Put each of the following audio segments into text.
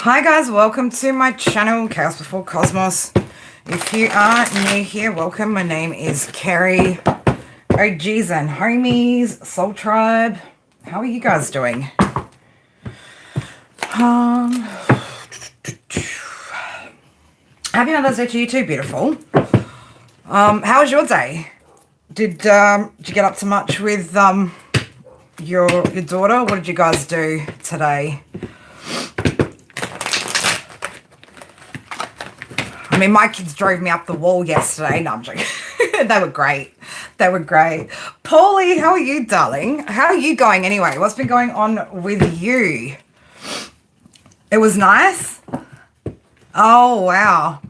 Hi guys, welcome to my channel, Chaos Before Cosmos. If you are new here, welcome. My name is Kerry. OGs and homies, Soul Tribe. How are you guys doing? Happy Mother's Day to you too, beautiful. How was your day? Did you get up to much with your daughter? What did you guys do today? I mean, my kids drove me up the wall yesterday. No, I'm joking. They were great. They were great. Paulie, how are you, darling? How are you going anyway? What's been going on with you? It was nice? Oh, wow.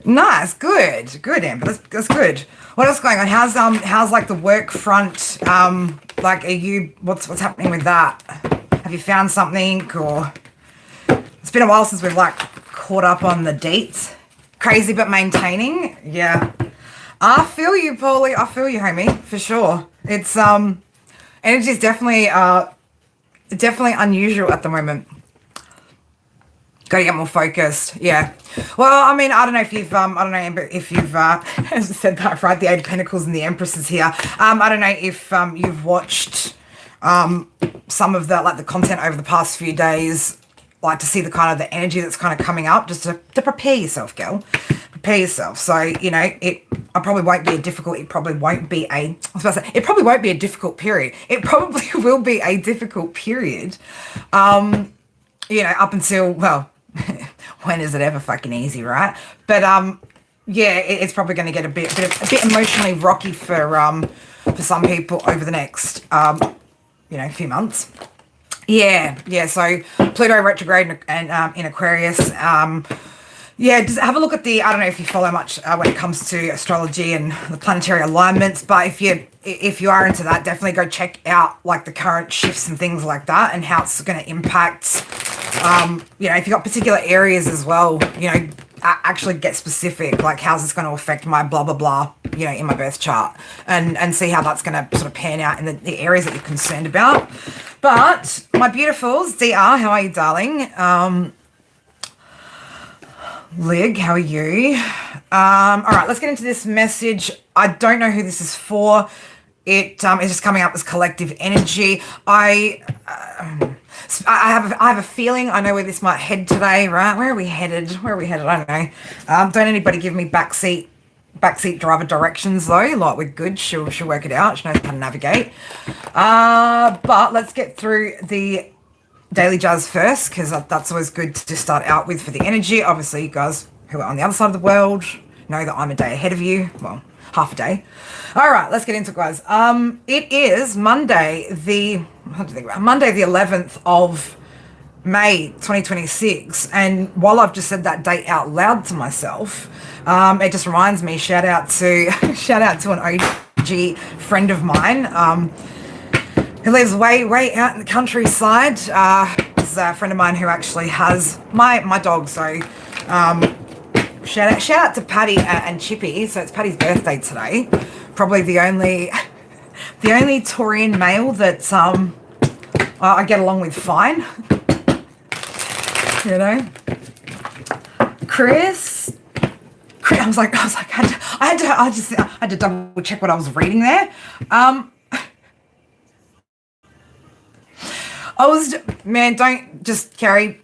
Nice. Good. Good, Amber. That's good. What else going on? How's like the work front? Like, what's happening with that? Have you found something, or it's been a while since we've like caught up on the dates? Crazy but maintaining. Yeah, I feel you, Paulie. I feel you, homie, for sure. It's energy is definitely unusual at the moment. Got to get more focused. Yeah. Well, I mean, I don't know if you've Amber, if you've as I said that right, the Eight of Pentacles and the Empress is here. I don't know if you've watched some of the content over the past few days, like to see the kind of the energy that's kind of coming up, just to prepare yourself, girl. Prepare yourself. So, you know, it probably won't be a difficult period. It probably will be a difficult period. You know, up until, well, when is it ever fucking easy, right? But yeah, it's probably going to get a bit emotionally rocky for some people over the next you know, few months. Yeah. So Pluto retrograde and in Aquarius. Yeah, just have a look at I don't know if you follow much when it comes to astrology and the planetary alignments, but if you are into that, definitely go check out like the current shifts and things like that and how it's going to impact. You know, if you've got particular areas as well, you know, actually get specific, like how's this going to affect my blah, blah, blah, you know, in my birth chart, and see how that's going to sort of pan out in the areas that you're concerned about. But my beautifuls, DR, how are you, darling? Lig, how are you? All right, let's get into this message. I don't know who this is for. It is just coming up as collective energy. I have a feeling I know where this might head today, right? Where are we headed? I don't know. Don't anybody give me backseat driver directions though. Like, we're good. She'll work it out. She knows how to navigate. But let's get through the daily jazz first, because that's always good to start out with for the energy. Obviously, you guys who are on the other side of the world know that I'm a day ahead of you. Well, half a day. All right, let's get into it, guys. It is Monday the 11th of May 2026, and while I've just said that date out loud to myself, it just reminds me, shout out to an OG friend of mine who lives way out in the countryside. Is a friend of mine who actually has my dog. So shout out to Patty and Chippy. So it's Patty's birthday today. Probably the only Taurian male that I get along with fine. You know, Chris. I was like, I had to double check what I was reading there. Don't just carry.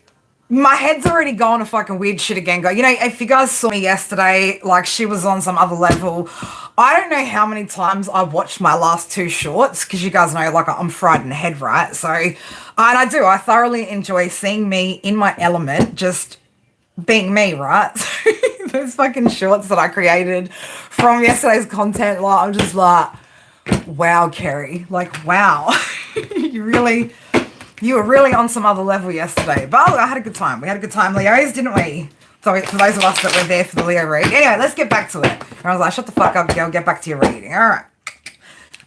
My head's already gone to fucking weird shit again. You know, if you guys saw me yesterday, like, she was on some other level. I don't know how many times I watched my last two shorts, because you guys know, like, I'm fried in the head, right? So, and I thoroughly enjoy seeing me in my element, just being me, right? So those fucking shorts that I created from yesterday's content, like, I'm just like, wow, Kerry, like, wow. You were really on some other level yesterday. But I had a good time. We had a good time, Leos, didn't we? So for those of us that were there for the Leo read. Anyway, let's get back to it. And I was like, shut the fuck up, girl. Get back to your reading. All right.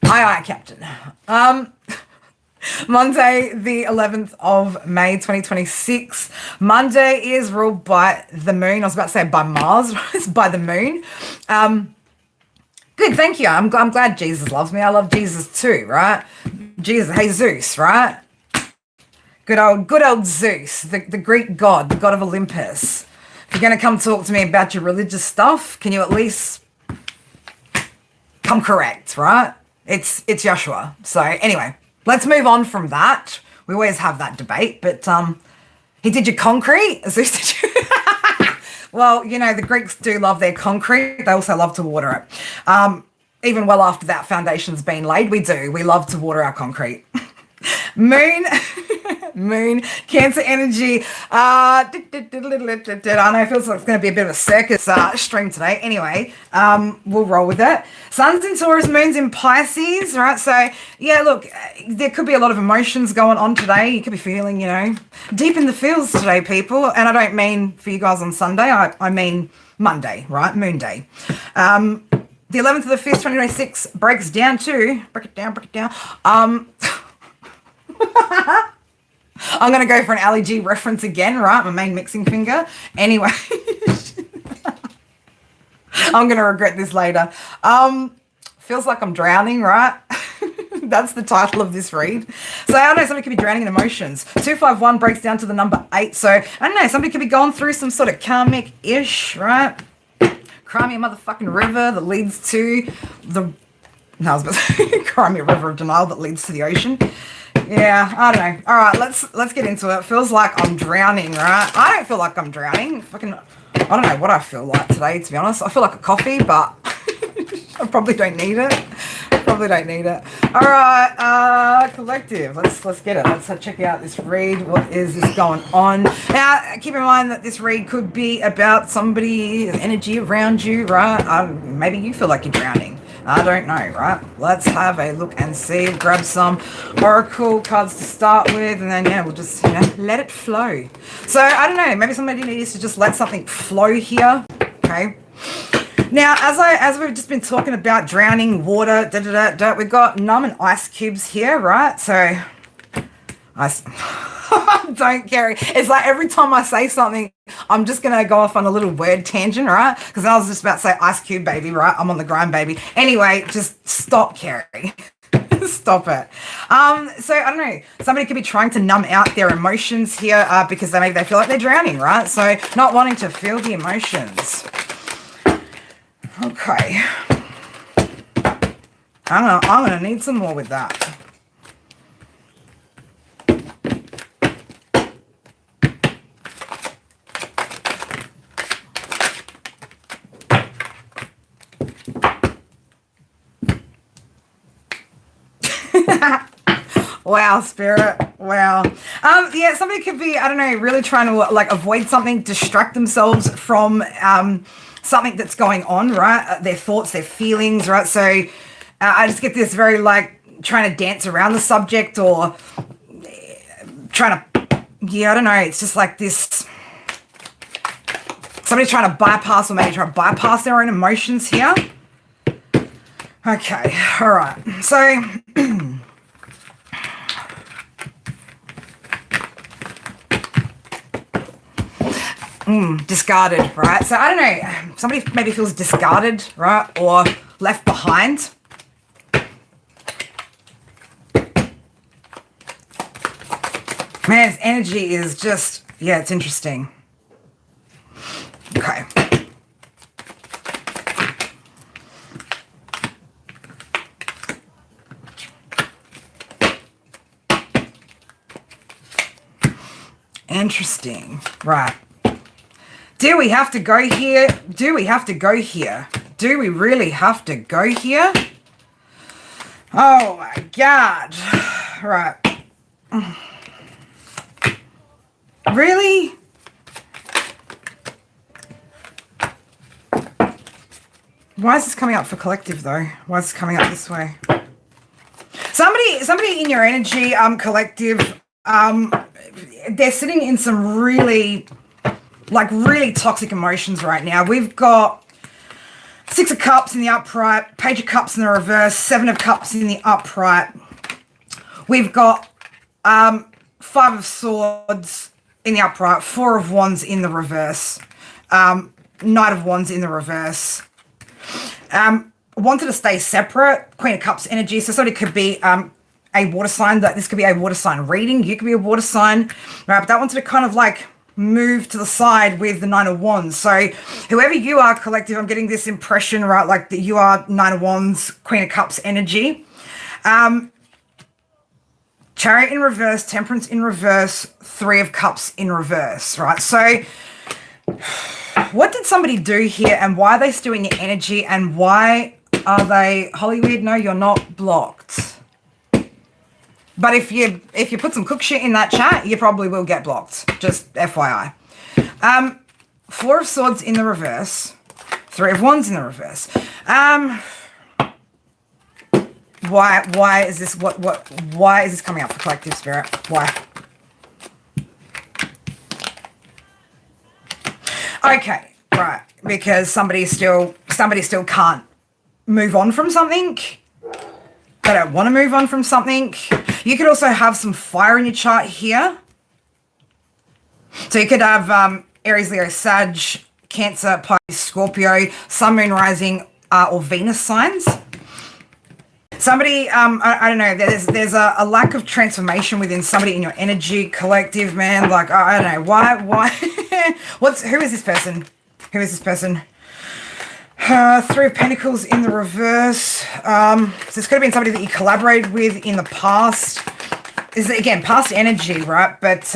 Aye, Captain. Monday, the 11th of May, 2026. Monday is ruled by the moon. I was about to say by Mars. It's by the moon. Good, thank you. I'm glad Jesus loves me. I love Jesus too, right? Jesus, Jesus, right? Good old Zeus, the Greek god, the god of Olympus. If you're going to come talk to me about your religious stuff, can you at least come correct, right? It's Joshua. So anyway, let's move on from that. We always have that debate, but he did your concrete. Zeus did you? Well, the Greeks do love their concrete. They also love to water it. Even well after that foundation's been laid, we do. We love to water our concrete. Moon, Cancer energy. I know it feels like it's going to be a bit of a circus stream today. Anyway, we'll roll with it. Sun's in Taurus, Moon's in Pisces, right? So, yeah, look, there could be a lot of emotions going on today. You could be feeling, deep in the feels today, people. And I don't mean for you guys on Sunday. I mean Monday, right? Moon day. The 11th of the 5th, 2026 breaks down to, break it down. I'm going to go for an Ali G reference again, right? My main mixing finger. Anyway, I'm going to regret this later. Feels like I'm drowning, right? That's the title of this read. So I don't know, somebody could be drowning in emotions. 251 breaks down to the number 8. So I don't know, somebody could be going through some sort of karmic-ish, right? Cry me a motherfucking river that leads to the... No, I was about to say, cry me a river of denial that leads to the ocean. Yeah, I don't know. All right, let's get into it. It feels like I'm drowning, right? I don't feel like I'm drowning. I don't know what I feel like today, to be honest. I feel like a coffee, but I probably don't need it. All right, collective. Let's get it. Let's check out this read. What is this going on? Now, keep in mind that this read could be about somebody's energy around you, right? Maybe you feel like you're drowning. I don't know, right? Let's have a look and see. Grab some oracle cards to start with, and then, we'll just, let it flow. So, I don't know. Maybe somebody needs to just let something flow here, okay? Now, as we've just been talking about drowning, water, we've got numb and ice cubes here, right? So, don't carry. It's like every time I say something, I'm just going to go off on a little word tangent, right? Because I was just about to say ice cube, baby, right? I'm on the grind, baby. Anyway, just stop, Carrie. Stop it. So I don't know. Somebody could be trying to numb out their emotions here because maybe they feel like they're drowning, right? So not wanting to feel the emotions. Okay. I'm gonna need some more with that. Wow, spirit. Wow. Yeah, somebody could be, I don't know, really trying to avoid something, distract themselves from something that's going on, right? Their thoughts, their feelings, right? So I just get this very trying to dance around the subject or trying to, I don't know. It's just like this. Somebody's trying to bypass or maybe try to bypass their own emotions here. Okay. All right. So discarded, right? So I don't know, somebody maybe feels discarded, right? Or left behind. Man's energy is just, it's interesting. Okay. Interesting, right. Do we have to go here? Do we have to go here? Do we really have to go here? Oh my God. Right. Really? Why is this coming up for collective though? Why is this coming up this way? Somebody in your energy, collective, they're sitting in some really toxic emotions right now. We've got 6 of Cups in the upright, Page of Cups in the reverse, 7 of Cups in the upright. We've got 5 of Swords in the upright, 4 of Wands in the reverse, Knight of Wands in the reverse. Wanted to stay separate, Queen of Cups energy, so somebody could be a water sign, that this could be a water sign reading. You could be a water sign, right? But that wanted to kind of like move to the side with the Nine of Wands. So whoever you are, collective, I'm getting this impression, right? Like that you are Nine of Wands, Queen of Cups energy. Chariot in reverse, Temperance in reverse, Three of Cups in reverse, right? So what did somebody do here, and why are they still in your energy, and why are they Hollywood? No, you're not blocked. But if you put some cook shit in that chat, you probably will get blocked. Just FYI. Four of Swords in the reverse, Three of Wands in the reverse. Why is this why is this coming up for collective spirit? Why? Okay, right. Because somebody still can't move on from something. They don't want to move on from something. You could also have some fire in your chart here. So you could have Aries, Leo, Sag, Cancer, Pisces, Scorpio, Sun, Moon, Rising, or Venus signs. Somebody, I don't know, there's a lack of transformation within somebody in your energy, collective, man. Like, I don't know, why, who is this person? Who is this person? Three of Pentacles in the reverse. So this could have been somebody that you collaborated with in the past. Is again, past energy, right? But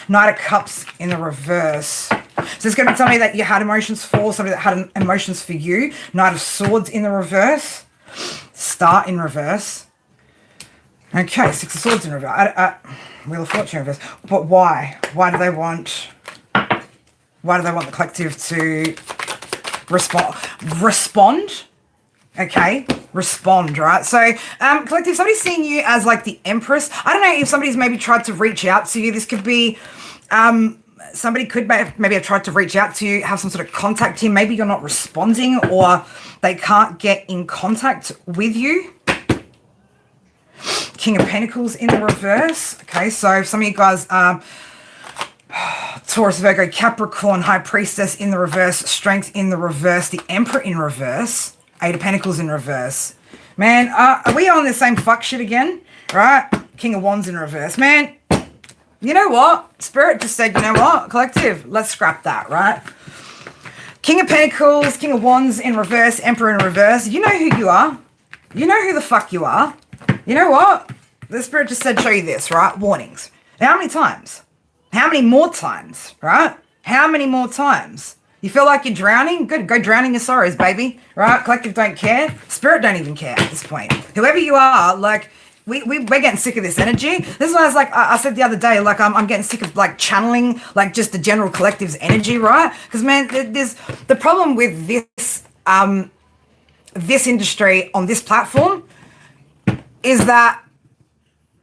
Knight of Cups in the reverse. So it's going to be somebody that you had emotions for, somebody that had emotions for you. Knight of Swords in the reverse. Star in reverse. Okay, Six of Swords in reverse. Wheel of Fortune in reverse. But why? Why do they want the collective to respond? Okay, respond, right? So, collective, somebody's seeing you as like the Empress. I don't know if somebody's maybe tried to reach out to you. This could be, somebody could maybe have tried to reach out to you, have some sort of contact here. Maybe you're not responding, or they can't get in contact with you. King of Pentacles in the reverse. Okay, so some of you guys are Taurus, Virgo, Capricorn, High Priestess in the reverse, Strength in the reverse, the Emperor in reverse, Eight of Pentacles in reverse. Man, are we on the same fuck shit again? Right? King of Wands in reverse. Man, you know what? Spirit just said, you know what? Collective, let's scrap that, right? King of Pentacles, King of Wands in reverse, Emperor in reverse. You know who you are. You know who the fuck you are. You know what? The Spirit just said, show you this, right? Warnings. How many times? How many more times, right? How many more times? You feel like you're drowning? Good, go drown in your sorrows, baby, right? Collective don't care. Spirit don't even care at this point. Whoever you are, like, we're getting sick of this energy. This is why I was like, I said the other day, like, I'm getting sick of, like, channeling, like, just the general collective's energy, right? Because, man, there's the problem with this, this industry on this platform is that,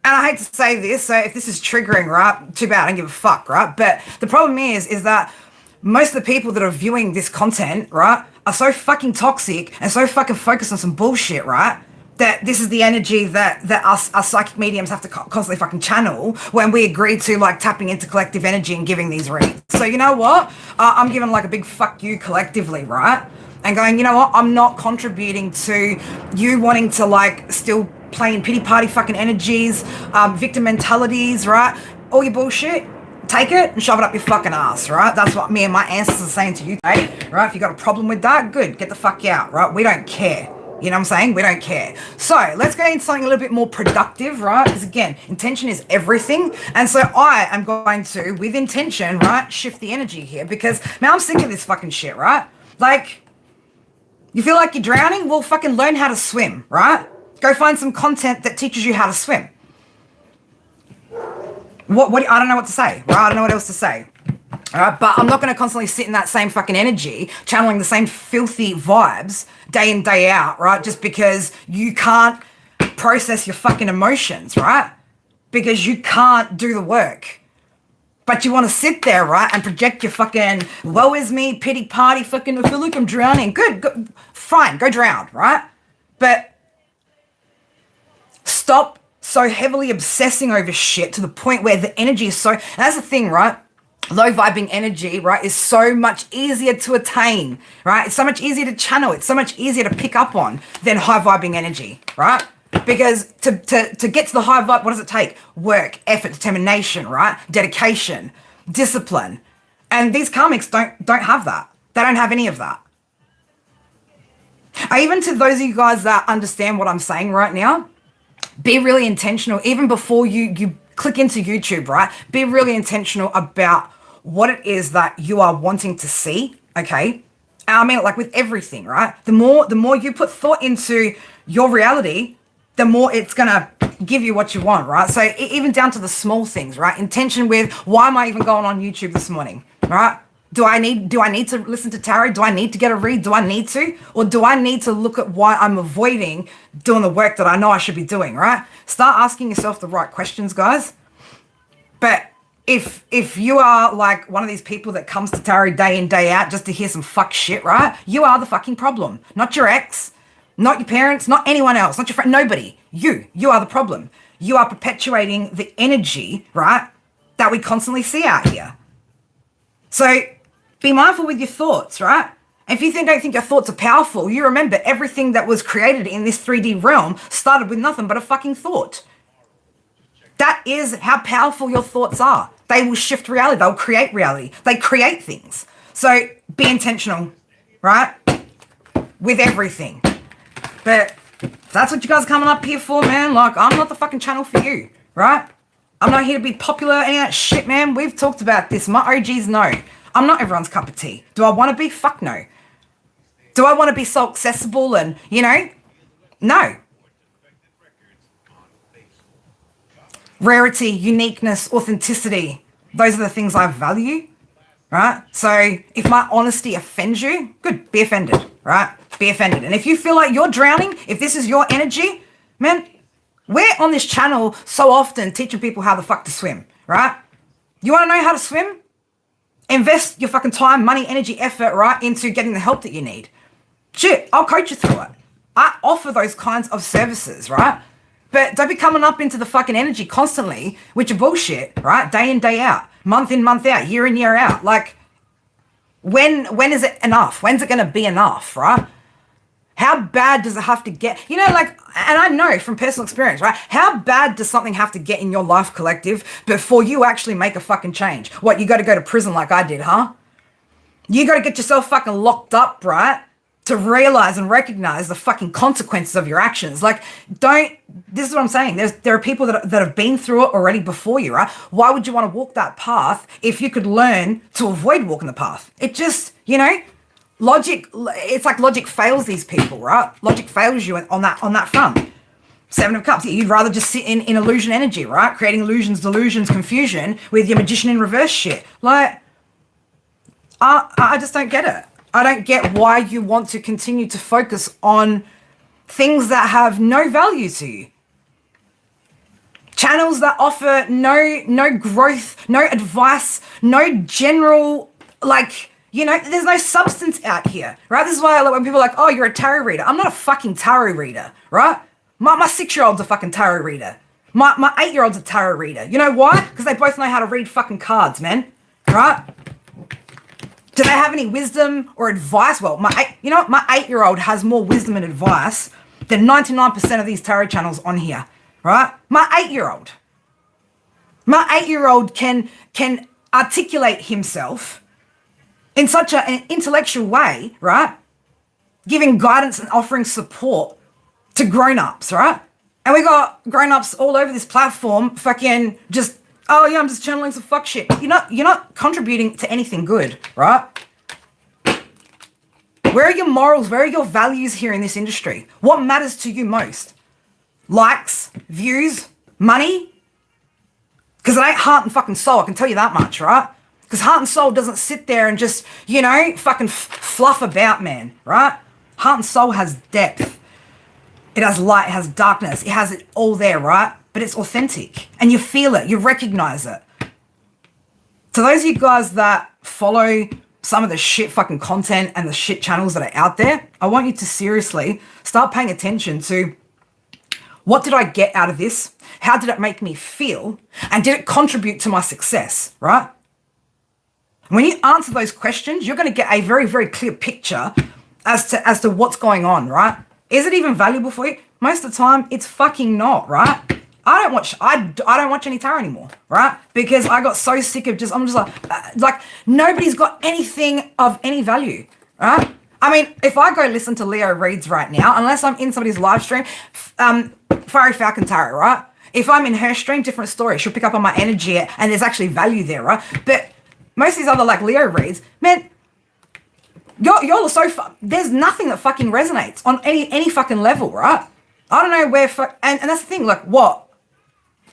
and I hate to say this, so if this is triggering, right, too bad, I don't give a fuck, right? But the problem is that most of the people that are viewing this content, right, are so fucking toxic and so fucking focused on some bullshit, right, that this is the energy that us psychic mediums have to constantly fucking channel when we agree to, like, tapping into collective energy and giving these reads. So you know what? I'm giving, like, a big fuck you collectively, right? And going, you know what? I'm not contributing to you wanting to, like, still playing pity party fucking energies, victim mentalities, right? All your bullshit. Take it and shove it up your fucking ass, right? That's what me and my ancestors are saying to you today, right? If you got a problem with that, good, get the fuck out, right? We don't care. You know what I'm saying? We don't care. So let's go into something a little bit more productive, right? Because again, intention is everything. And so I am going to, with intention, right, shift the energy here because, man, I'm sick of this fucking shit, right? Like, you feel like you're drowning? Well, fucking learn how to swim, right? Go find some content that teaches you how to swim. What I don't know what to say, right? I don't know what else to say. All right, but I'm not going to constantly sit in that same fucking energy, channeling the same filthy vibes day in, day out, right? Just because you can't process your fucking emotions, right? Because you can't do the work. But you want to sit there, right, and project your fucking, woe is me, pity party, fucking, I feel like I'm drowning. Good, go, fine, go drown, right? But stop so heavily obsessing over shit to the point where the energy is so, and that's the thing, right? Low vibing energy, right, is so much easier to attain, right? It's so much easier to channel. It's so much easier to pick up on than high vibing energy, right? Because to get to the high vibe, what does it take? Work, effort, determination, right? Dedication, discipline. And these karmics don't have that. They don't have any of that. Even to those of you guys that understand what I'm saying right now, be really intentional. Even before you click into YouTube, right? Be really intentional about what it is that you are wanting to see, okay? And I mean, like with everything, right? The more you put thought into your reality, the more it's gonna give you what you want, right? So even down to the small things, right? Intention with, why am I even going on YouTube this morning, right? Do I need to listen to tarot? Do I need to get a read? Do I need to? Or do I need to look at why I'm avoiding doing the work that I know I should be doing, right? Start asking yourself the right questions, guys. But if you are like one of these people that comes to tarot day in, day out just to hear some fuck shit, right? You are the fucking problem. Not your ex, not your parents, not anyone else, not your friend, nobody. You are the problem. You are perpetuating the energy, right, that we constantly see out here. So be mindful with your thoughts, right? And if you don't think your thoughts are powerful, you remember everything that was created in this 3D realm started with nothing but a fucking thought. That is how powerful your thoughts are. They will shift reality. They'll create reality. They create things. So be intentional, right? With everything. But that's what you guys are coming up here for, man. Like, I'm not the fucking channel for you, right? I'm not here to be popular, any of that shit, man. We've talked about this. My OGs know. I'm not everyone's cup of tea. Do I want to be? Fuck no. Do I want to be so accessible and, no. Rarity, uniqueness, authenticity. Those are the things I value, right? So if my honesty offends you, good, be offended, right? Be offended. And if you feel like you're drowning, if this is your energy, man, we're on this channel so often teaching people how the fuck to swim, right? You want to know how to swim? Invest your fucking time, money, energy, effort, right, into getting the help that you need. Shit, I'll coach you through it. I offer those kinds of services, right? But don't be coming up into the fucking energy constantly with your bullshit, right? Day in, day out, month in, month out, year in, year out. Like, when is it enough? When's it going to be enough, right? How bad does it have to get? And I know from personal experience, right? How bad does something have to get in your life collective before you actually make a fucking change? What, you got to go to prison like I did, huh? You got to get yourself fucking locked up, right? To realize and recognize the fucking consequences of your actions. Like, this is what I'm saying. There are people that have been through it already before you, right? Why would you want to walk that path if you could learn to avoid walking the path? It just, logic, it's like logic fails these people, right? Logic fails you on that front. Seven of Cups. You'd rather just sit in illusion energy, right? Creating illusions, delusions, confusion with your magician in reverse shit. Like, I just don't get it. I don't get why you want to continue to focus on things that have no value to you. Channels that offer no growth, no advice, no general, there's no substance out here, right? This is why when people are like, oh, you're a tarot reader. I'm not a fucking tarot reader, right? My 6-year-old's a fucking tarot reader. My 8-year-old's a tarot reader. You know why? Because they both know how to read fucking cards, man, right? Do they have any wisdom or advice? Well, my 8-year-old has more wisdom and advice than 99% of these tarot channels on here, right? My 8-year-old can articulate himself in such an intellectual way, right? Giving guidance and offering support to grown-ups, right? And we got grown-ups all over this platform fucking just, oh yeah, I'm just channeling some fuck shit. You're not contributing to anything good, right? Where are your morals? Where are your values here in this industry? What matters to you most? Likes, views, money? Because it ain't heart and fucking soul, I can tell you that much, right? Because heart and soul doesn't sit there and just, fucking fluff about, man, right? Heart and soul has depth. It has light, it has darkness, it has it all there, right? But it's authentic and you feel it, you recognize it. To those of you guys that follow some of the shit fucking content and the shit channels that are out there, I want you to seriously start paying attention to, what did I get out of this? How did it make me feel? And did it contribute to my success, right? When you answer those questions, you're going to get a very, very clear picture as to what's going on, right? Is it even valuable for you? Most of the time, it's fucking not, right? I don't watch any tarot anymore, right? Because I got so sick of I'm just like nobody's got anything of any value, right? I mean, if I go listen to Leo reads right now, unless I'm in somebody's live stream, Fiery Falcon Tarot, right? If I'm in her stream, different story. She'll pick up on my energy and there's actually value there, right? But most of these other like Leo reads, man, y'all are so there's nothing that fucking resonates on any fucking level, right? I don't know where and that's the thing, like what?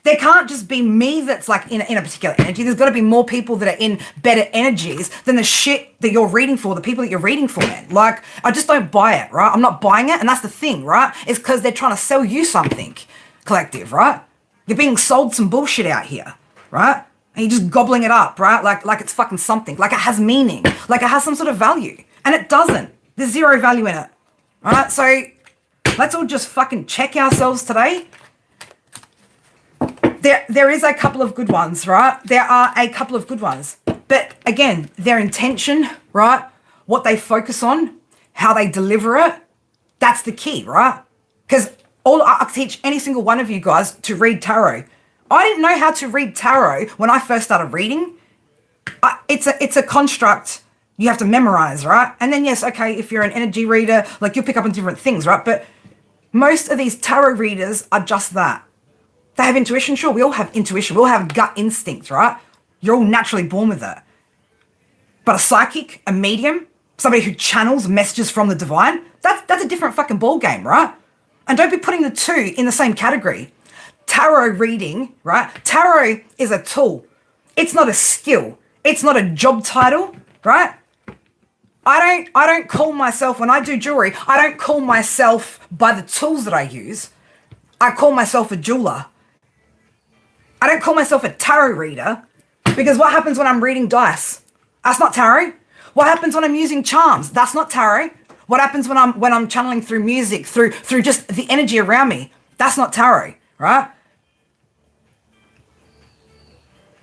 There can't just be me that's like in a particular energy. There's got to be more people that are in better energies than the shit that you're reading for, the people that you're reading for, man. Like, I just don't buy it, right? I'm not buying it. And that's the thing, right? It's because they're trying to sell you something, collective, right? You're being sold some bullshit out here, right? And you're just gobbling it up, right? Like it's fucking something. Like it has meaning. Like it has some sort of value. And it doesn't. There's zero value in it, right? So let's all just fucking check ourselves today. There is a couple of good ones, right? There are a couple of good ones. But again, their intention, right? What they focus on, how they deliver it, that's the key, right? Because I teach any single one of you guys to read tarot. I didn't know how to read tarot when I first started reading. It's a construct you have to memorize, right? And then yes, okay, if you're an energy reader, like you'll pick up on different things, right? But most of these tarot readers are just that. They have intuition. Sure, we all have intuition. We all have gut instinct, right? You're all naturally born with it. But a psychic, a medium, somebody who channels messages from the divine, that's a different fucking ball game, right? And don't be putting the two in the same category. Tarot reading, right? Tarot is a tool. It's not a skill. It's not a job title, right? I don't call myself, when I do jewelry, I don't call myself by the tools that I use. I call myself a jeweler. I don't call myself a tarot reader because what happens when I'm reading dice? That's not tarot. What happens when I'm using charms? That's not tarot. What happens when I'm channeling through music, through just the energy around me? That's not tarot, right?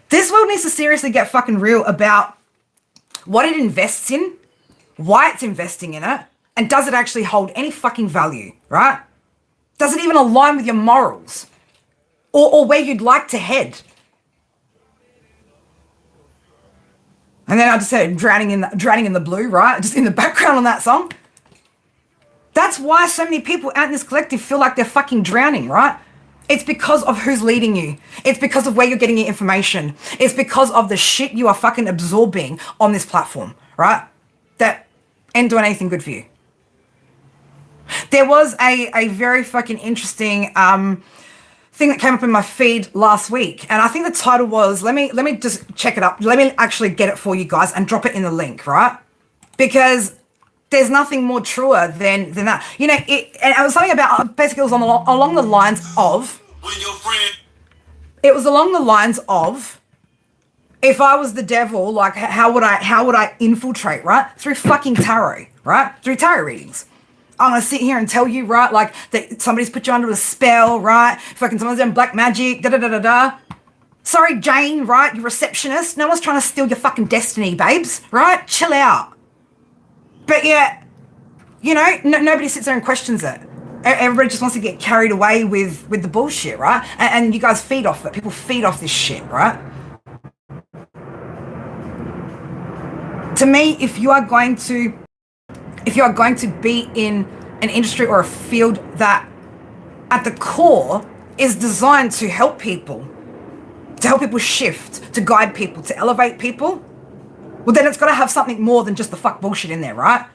This world needs to seriously get fucking real about what it invests in, why it's investing in it, and does it actually hold any fucking value, right? Does it even align with your morals or where you'd like to head? And then I just said drowning in the blue, right? Just in the background on that song. That's why so many people out in this collective feel like they're fucking drowning, right? It's because of who's leading you. It's because of where you're getting your information. It's because of the shit you are fucking absorbing on this platform, right? That ain't doing anything good for you. There was a very fucking interesting thing that came up in my feed last week. And I think the title was, let me just check it up. Let me actually get it for you guys and drop it in the link, right? Because there's nothing more truer than that. You know, and it was something about, basically it was along the lines of, it was along the lines of, if I was the devil, like how would I infiltrate, right? Through fucking tarot, right? Through tarot readings. I'm gonna sit here and tell you, right, like that somebody's put you under a spell, right? Fucking someone's done black magic, da-da-da-da-da. Sorry, Jane, right? You're receptionist. No one's trying to steal your fucking destiny, babes, right? Chill out. But yeah, you know, nobody sits there and questions it. Everybody just wants to get carried away with the bullshit, right? And you guys feed off it. People feed off this shit, right? To me, if you are going to be in an industry or a field that at the core is designed to help people shift, to guide people, to elevate people, well, then it's got to have something more than just the fuck bullshit in there, right?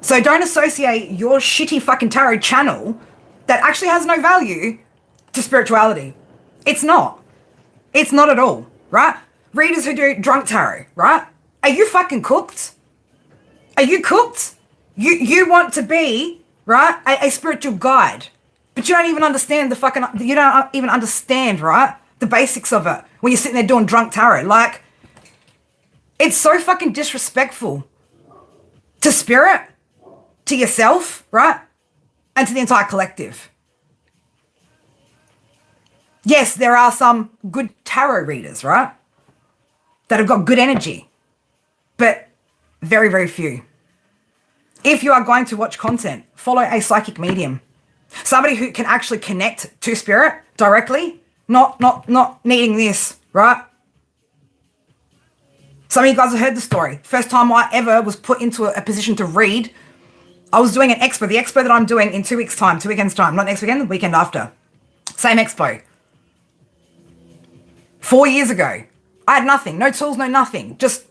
So don't associate your shitty fucking tarot channel that actually has no value to spirituality. It's not. It's not at all, right? Readers who do drunk tarot, right? Are you fucking cooked? Are you cooked? You want to be, right, a spiritual guide, but you don't even understand you don't even understand, right, the basics of it when you're sitting there doing drunk tarot. Like, it's so fucking disrespectful to spirit, to yourself, right, and to the entire collective. Yes, there are some good tarot readers, right, that have got good energy, but very, very few. If you are going to watch content, follow a psychic medium. Somebody who can actually connect to spirit directly, not needing this, right? Some of you guys have heard the story. First time I ever was put into a position to read, I was doing an expo. The expo that I'm doing in 2 weeks' time, 2 weekends' time, not next weekend, the weekend after. Same expo. 4 years ago. I had nothing, no tools, no nothing. Just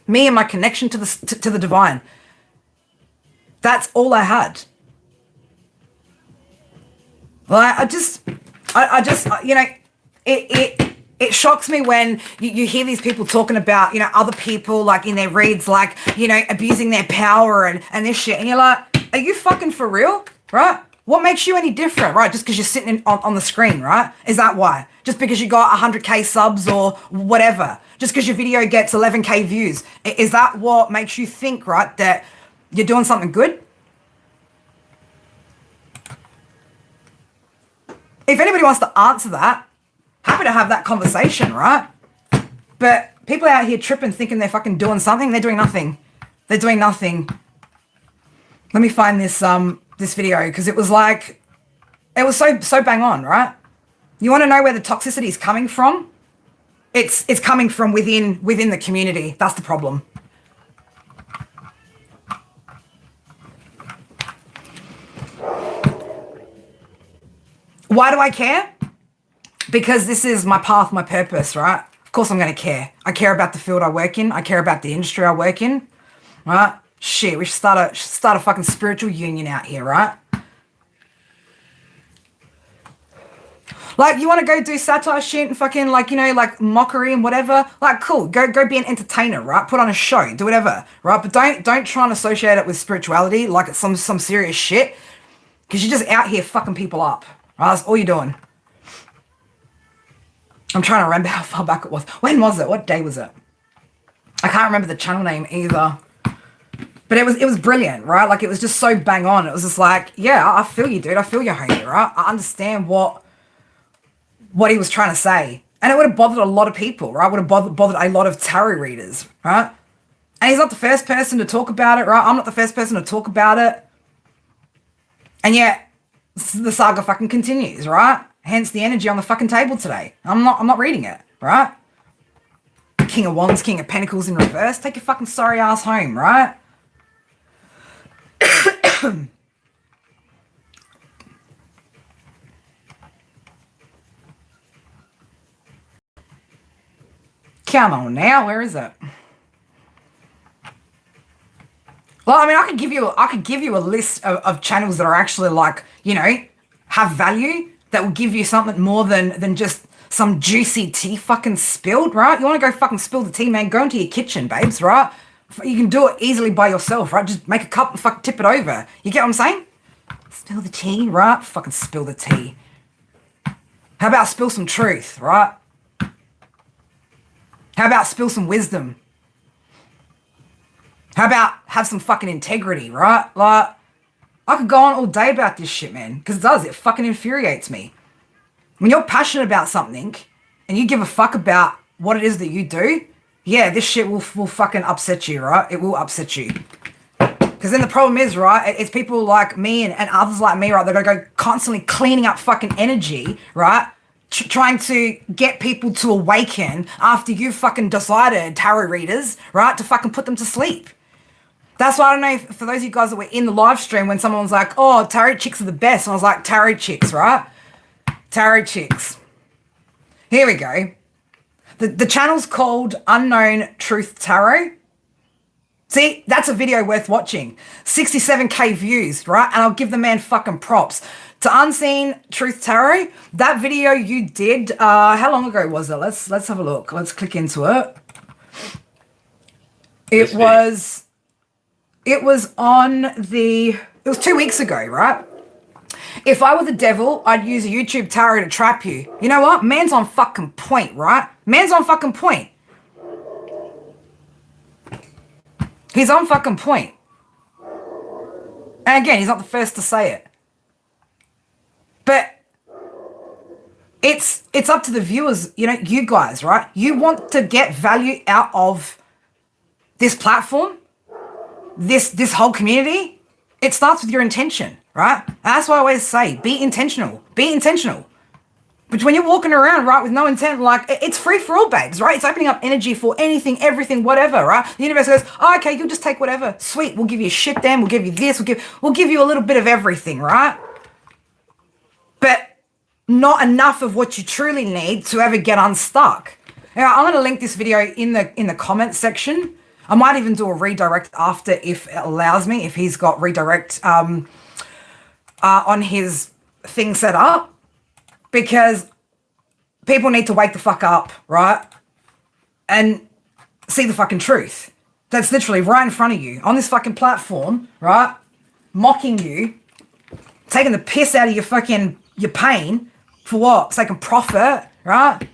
me and my connection to the divine. That's all I had. Like, I just, you know, it shocks me when you hear these people talking about, you know, other people like in their reads, like, you know, abusing their power and this shit. And you're like, are you fucking for real? Right? What makes you any different, right? Just because you're sitting on the screen, right? Is that why? Just because you got 100K subs or whatever? Just because your video gets 11K views? Is that what makes you think, right, that you're doing something good? If anybody wants to answer that, happy to have that conversation, right? But people out here tripping, thinking they're fucking doing something. They're doing nothing. They're doing nothing. Let me find this this video, because it was like, it was so bang on, right? You want to know where the toxicity is coming from? It's coming from within the community. That's the problem. Why do I care? Because this is my path, my purpose, right? Of course I'm going to care. I care about the field I work in. I care about the industry I work in, right? Shit, we should start a fucking spiritual union out here, right? Like, you want to go do satire shit and fucking, like, you know, like mockery and whatever? Like, cool. Go be an entertainer, right? Put on a show. Do whatever, right? But don't try and associate it with spirituality like it's some serious shit, because you're just out here fucking people up, right? That's all you're doing. I'm trying to remember how far back it was. When was it? What day was it? I can't remember the channel name either. But it was brilliant, right? Like, it was just so bang on. It was just like, yeah, I feel you, dude. I feel your homie, right? I understand what he was trying to say. And it would have bothered a lot of people, right? Would have bothered a lot of tarot readers, right? And he's not the first person to talk about it, right? I'm not the first person to talk about it. And yet, the saga fucking continues, right? Hence the energy on the fucking table today. I'm not reading it, right? King of Wands, King of Pentacles in reverse. Take your fucking sorry ass home, right? Come on now, where is it? Well, I mean, I could give you a list of channels that are actually, like, you know, have value, that will give you something more than just some juicy tea fucking spilled, right? You want to go fucking spill the tea, man? Go into your kitchen, babes, right? You can do it easily by yourself, right? Just make a cup and fucking tip it over. You get what I'm saying? Spill the tea, right? Fucking spill the tea. How about spill some truth, right? How about spill some wisdom? How about have some fucking integrity, right? Like, I could go on all day about this shit, man, because it does. It fucking infuriates me. When you're passionate about something and you give a fuck about what it is that you do, yeah, this shit will fucking upset you, right? It will upset you. Because then the problem is, right, it's people like me and others like me, right, they're going to go constantly cleaning up fucking energy, right? Trying to get people to awaken after you've fucking decided, tarot readers, right, to fucking put them to sleep. That's why I don't know if, for those of you guys that were in the live stream when someone was like, oh, tarot chicks are the best. And I was like, tarot chicks, right? Tarot chicks. Here we go. The channel's called Unknown Truth Tarot. See, that's a video worth watching. 67K views, right? And I'll give the man fucking props. To Unseen Truth Tarot, that video you did, how long ago was it? Let's have a look. Let's click into it. It was 2 weeks ago, right? If I were the devil, I'd use a YouTube tarot to trap you. You know what? Man's on fucking point, right? Man's on fucking point. He's on fucking point. And again, he's not the first to say it. But it's up to the viewers, you know, you guys, right? You want to get value out of this platform, this whole community. It starts with your intention, right? And that's why I always say, be intentional. Be intentional. But when you're walking around, right, with no intent, like, it's free for all, babes, right? It's opening up energy for anything, everything, whatever, right? The universe goes, oh, okay, you'll just take whatever. Sweet, we'll give you shit then, we'll give you this, we'll give you a little bit of everything, right? But not enough of what you truly need to ever get unstuck. Now, I'm going to link this video in the comments section. I might even do a redirect after if it allows me, if he's got redirect on his thing set up. Because people need to wake the fuck up, right? And see the fucking truth. That's literally right in front of you on this fucking platform, right? Mocking you, taking the piss out of your pain for what? So they can profit, right?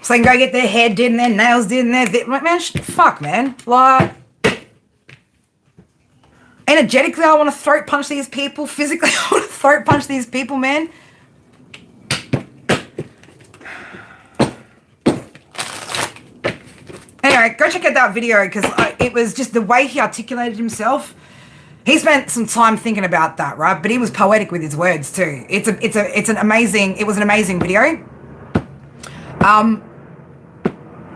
So they can go get their hair did and their nails did and their... Man, fuck, man. Like... Energetically, I want to throat punch these people. Physically, I want to throat punch these people, man. Anyway, go check out that video because it was just the way he articulated himself. He spent some time thinking about that, right? But he was poetic with his words too. It was an amazing video. And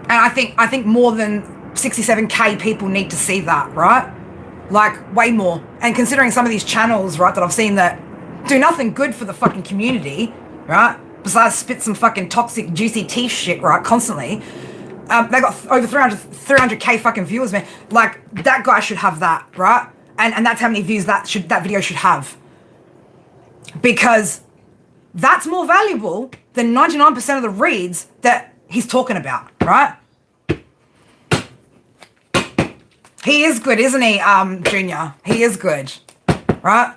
I think more than 67K people need to see that, right? Like, way more. And considering some of these channels, right, that I've seen that do nothing good for the fucking community, right, besides spit some fucking toxic, juicy tea shit, right, constantly, they got over 300K fucking viewers, man. Like, that guy should have that, right? And that's how many views that video should have. Because that's more valuable than 99% of the reads that he's talking about, right? He is good, isn't he, Junior? He is good, right?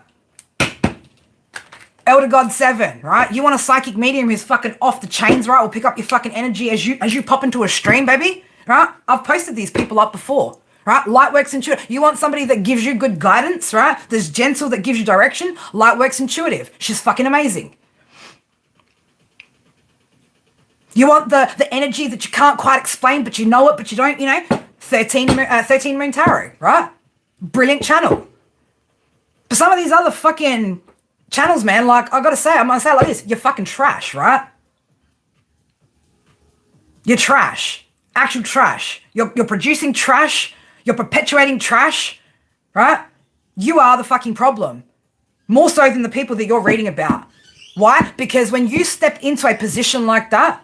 Elder God 7, right? You want a psychic medium who's fucking off the chains, right? Will pick up your fucking energy as you pop into a stream, baby, right? I've posted these people up before, right? Lightworks Intuitive. You want somebody that gives you good guidance, right? That's gentle, that gives you direction. Lightworks Intuitive. She's fucking amazing. You want the energy that you can't quite explain, but you know it, but you don't, 13 Moon Tarot, right? Brilliant channel. But some of these other fucking channels, man, like, I'm gonna say it like this. You're fucking trash, right? You're trash. Actual trash. You're producing trash. You're perpetuating trash, right? You are the fucking problem. More so than the people that you're reading about. Why? Because when you step into a position like that,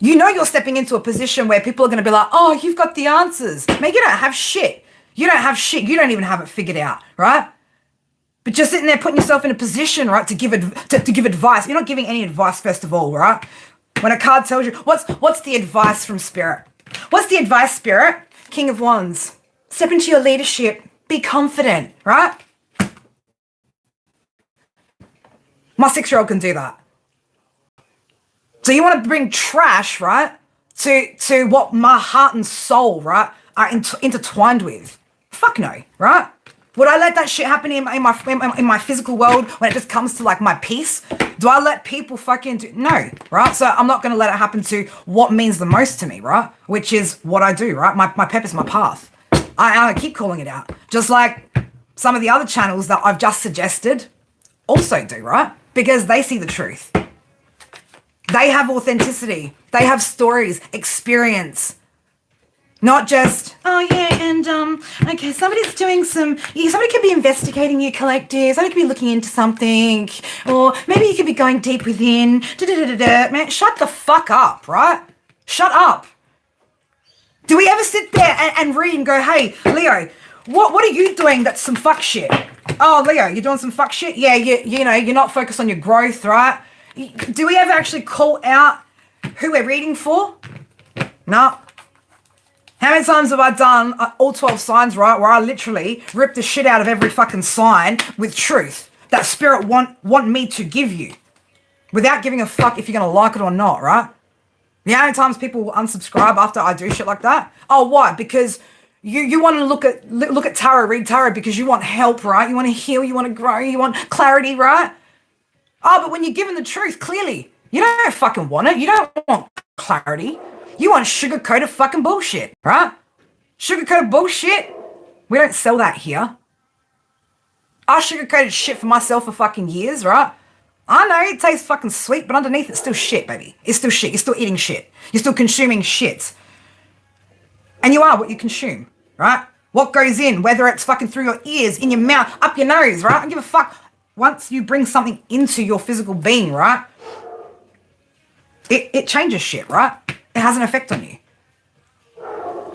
you know you're stepping into a position where people are going to be like, oh, you've got the answers. Man, you don't have shit. You don't have shit. You don't even have it figured out, right? But you're sitting there putting yourself in a position, right, to give advice. You're not giving any advice, first of all, right? When a card tells you, what's the advice from Spirit? What's the advice, Spirit? King of Wands. Step into your leadership. Be confident, right? My 6-year-old can do that. So you want to bring trash, right, to what my heart and soul, right, are intertwined with? Fuck no, right? Would I let that shit happen in my physical world when it just comes to, like, my peace? Do I let people fucking do? No, right? So I'm not going to let it happen to what means the most to me, right? Which is what I do, right? My purpose, my path. I keep calling it out. Just like some of the other channels that I've just suggested also do, right? Because they see the truth. They have authenticity. They have stories, experience. Not just, oh yeah, and okay, somebody's doing somebody could be investigating your collective, somebody could be looking into something, or maybe you could be going deep within, Man, shut the fuck up, right? Shut up. Do we ever sit there and read and go, hey, Leo, what are you doing that's some fuck shit? Oh, Leo, you're doing some fuck shit? Yeah, you're not focused on your growth, right? Do we ever actually call out who we're reading for? No. How many times have I done all 12 signs, right, where I literally rip the shit out of every fucking sign with truth that Spirit want me to give you without giving a fuck if you're going to like it or not, right? You know how many times people will unsubscribe after I do shit like that? Oh, why? Because you want to look at tarot, read tarot because you want help, right? You want to heal, you want to grow, you want clarity, right? Oh, but when you're given the truth, clearly, you don't fucking want it. You don't want clarity. You want sugar-coated fucking bullshit, right? Sugar-coated bullshit We don't sell that here. I sugarcoated shit for myself for fucking years, right? I know it tastes fucking sweet, but underneath it's still shit, baby. It's still shit. You're still eating shit. You're still consuming shit. And you are what you consume, right? What goes in, whether it's fucking through your ears, in your mouth, up your nose, right? I don't give a fuck. Once you bring something into your physical being, right? It changes shit, right? It has an effect on you.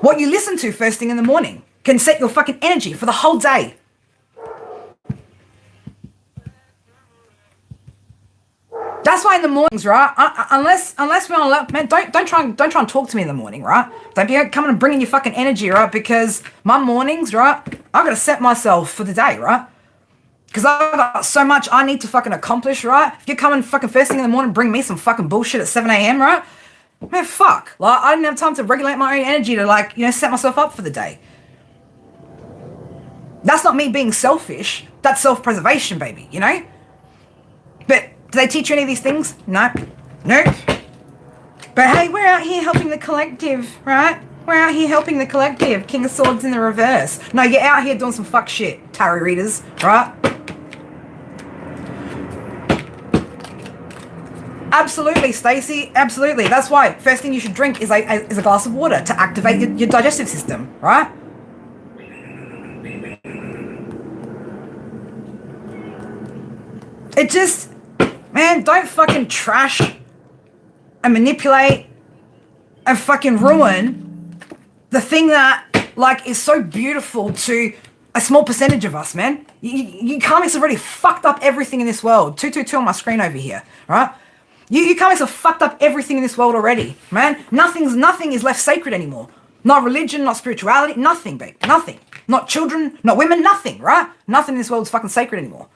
What you listen to first thing in the morning can set your fucking energy for the whole day. That's why in the mornings, right? Unless we're on, man, don't try and talk to me in the morning, right? Don't be coming and bringing your fucking energy, right? Because my mornings, right? I gotta set myself for the day, right? Because I've got so much I need to fucking accomplish, right? If you're coming fucking first thing in the morning, bring me some fucking bullshit at 7 a.m., right? Man, fuck. Like, I didn't have time to regulate my own energy to, like, you know, set myself up for the day. That's not me being selfish. That's self-preservation, baby, you know? But do they teach you any of these things? No. Nope. But hey, we're out here helping the collective, right? We're out here helping the collective. King of Swords in the reverse. No, you're out here doing some fuck shit, tarot readers, right? Absolutely, Stacey. Absolutely. That's why first thing you should drink is a glass of water to activate your digestive system, right? It just, man, don't fucking trash and manipulate and fucking ruin the thing that, like, is so beautiful to a small percentage of us, man. You karmics have already fucked up everything in this world. 222 on my screen over here, right? You karmics have fucked up everything in this world already, man. Nothing is left sacred anymore. Not religion, not spirituality, nothing, babe. Nothing. Not children, not women, nothing, right? Nothing in this world is fucking sacred anymore.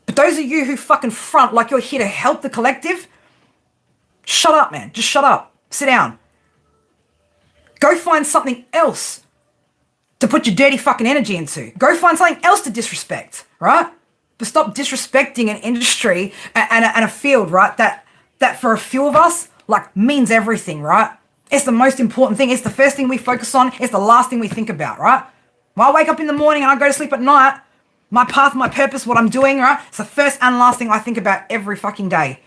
But those of you who fucking front like you're here to help the collective, shut up, man. Just shut up. Sit down. Go find something else to put your dirty fucking energy into. Go find something else to disrespect, right? But stop disrespecting an industry and a field, right? That for a few of us, like, means everything, right? It's the most important thing. It's the first thing we focus on. It's the last thing we think about, right? When I wake up in the morning and I go to sleep at night, my path, my purpose, what I'm doing, right? It's the first and last thing I think about every fucking day.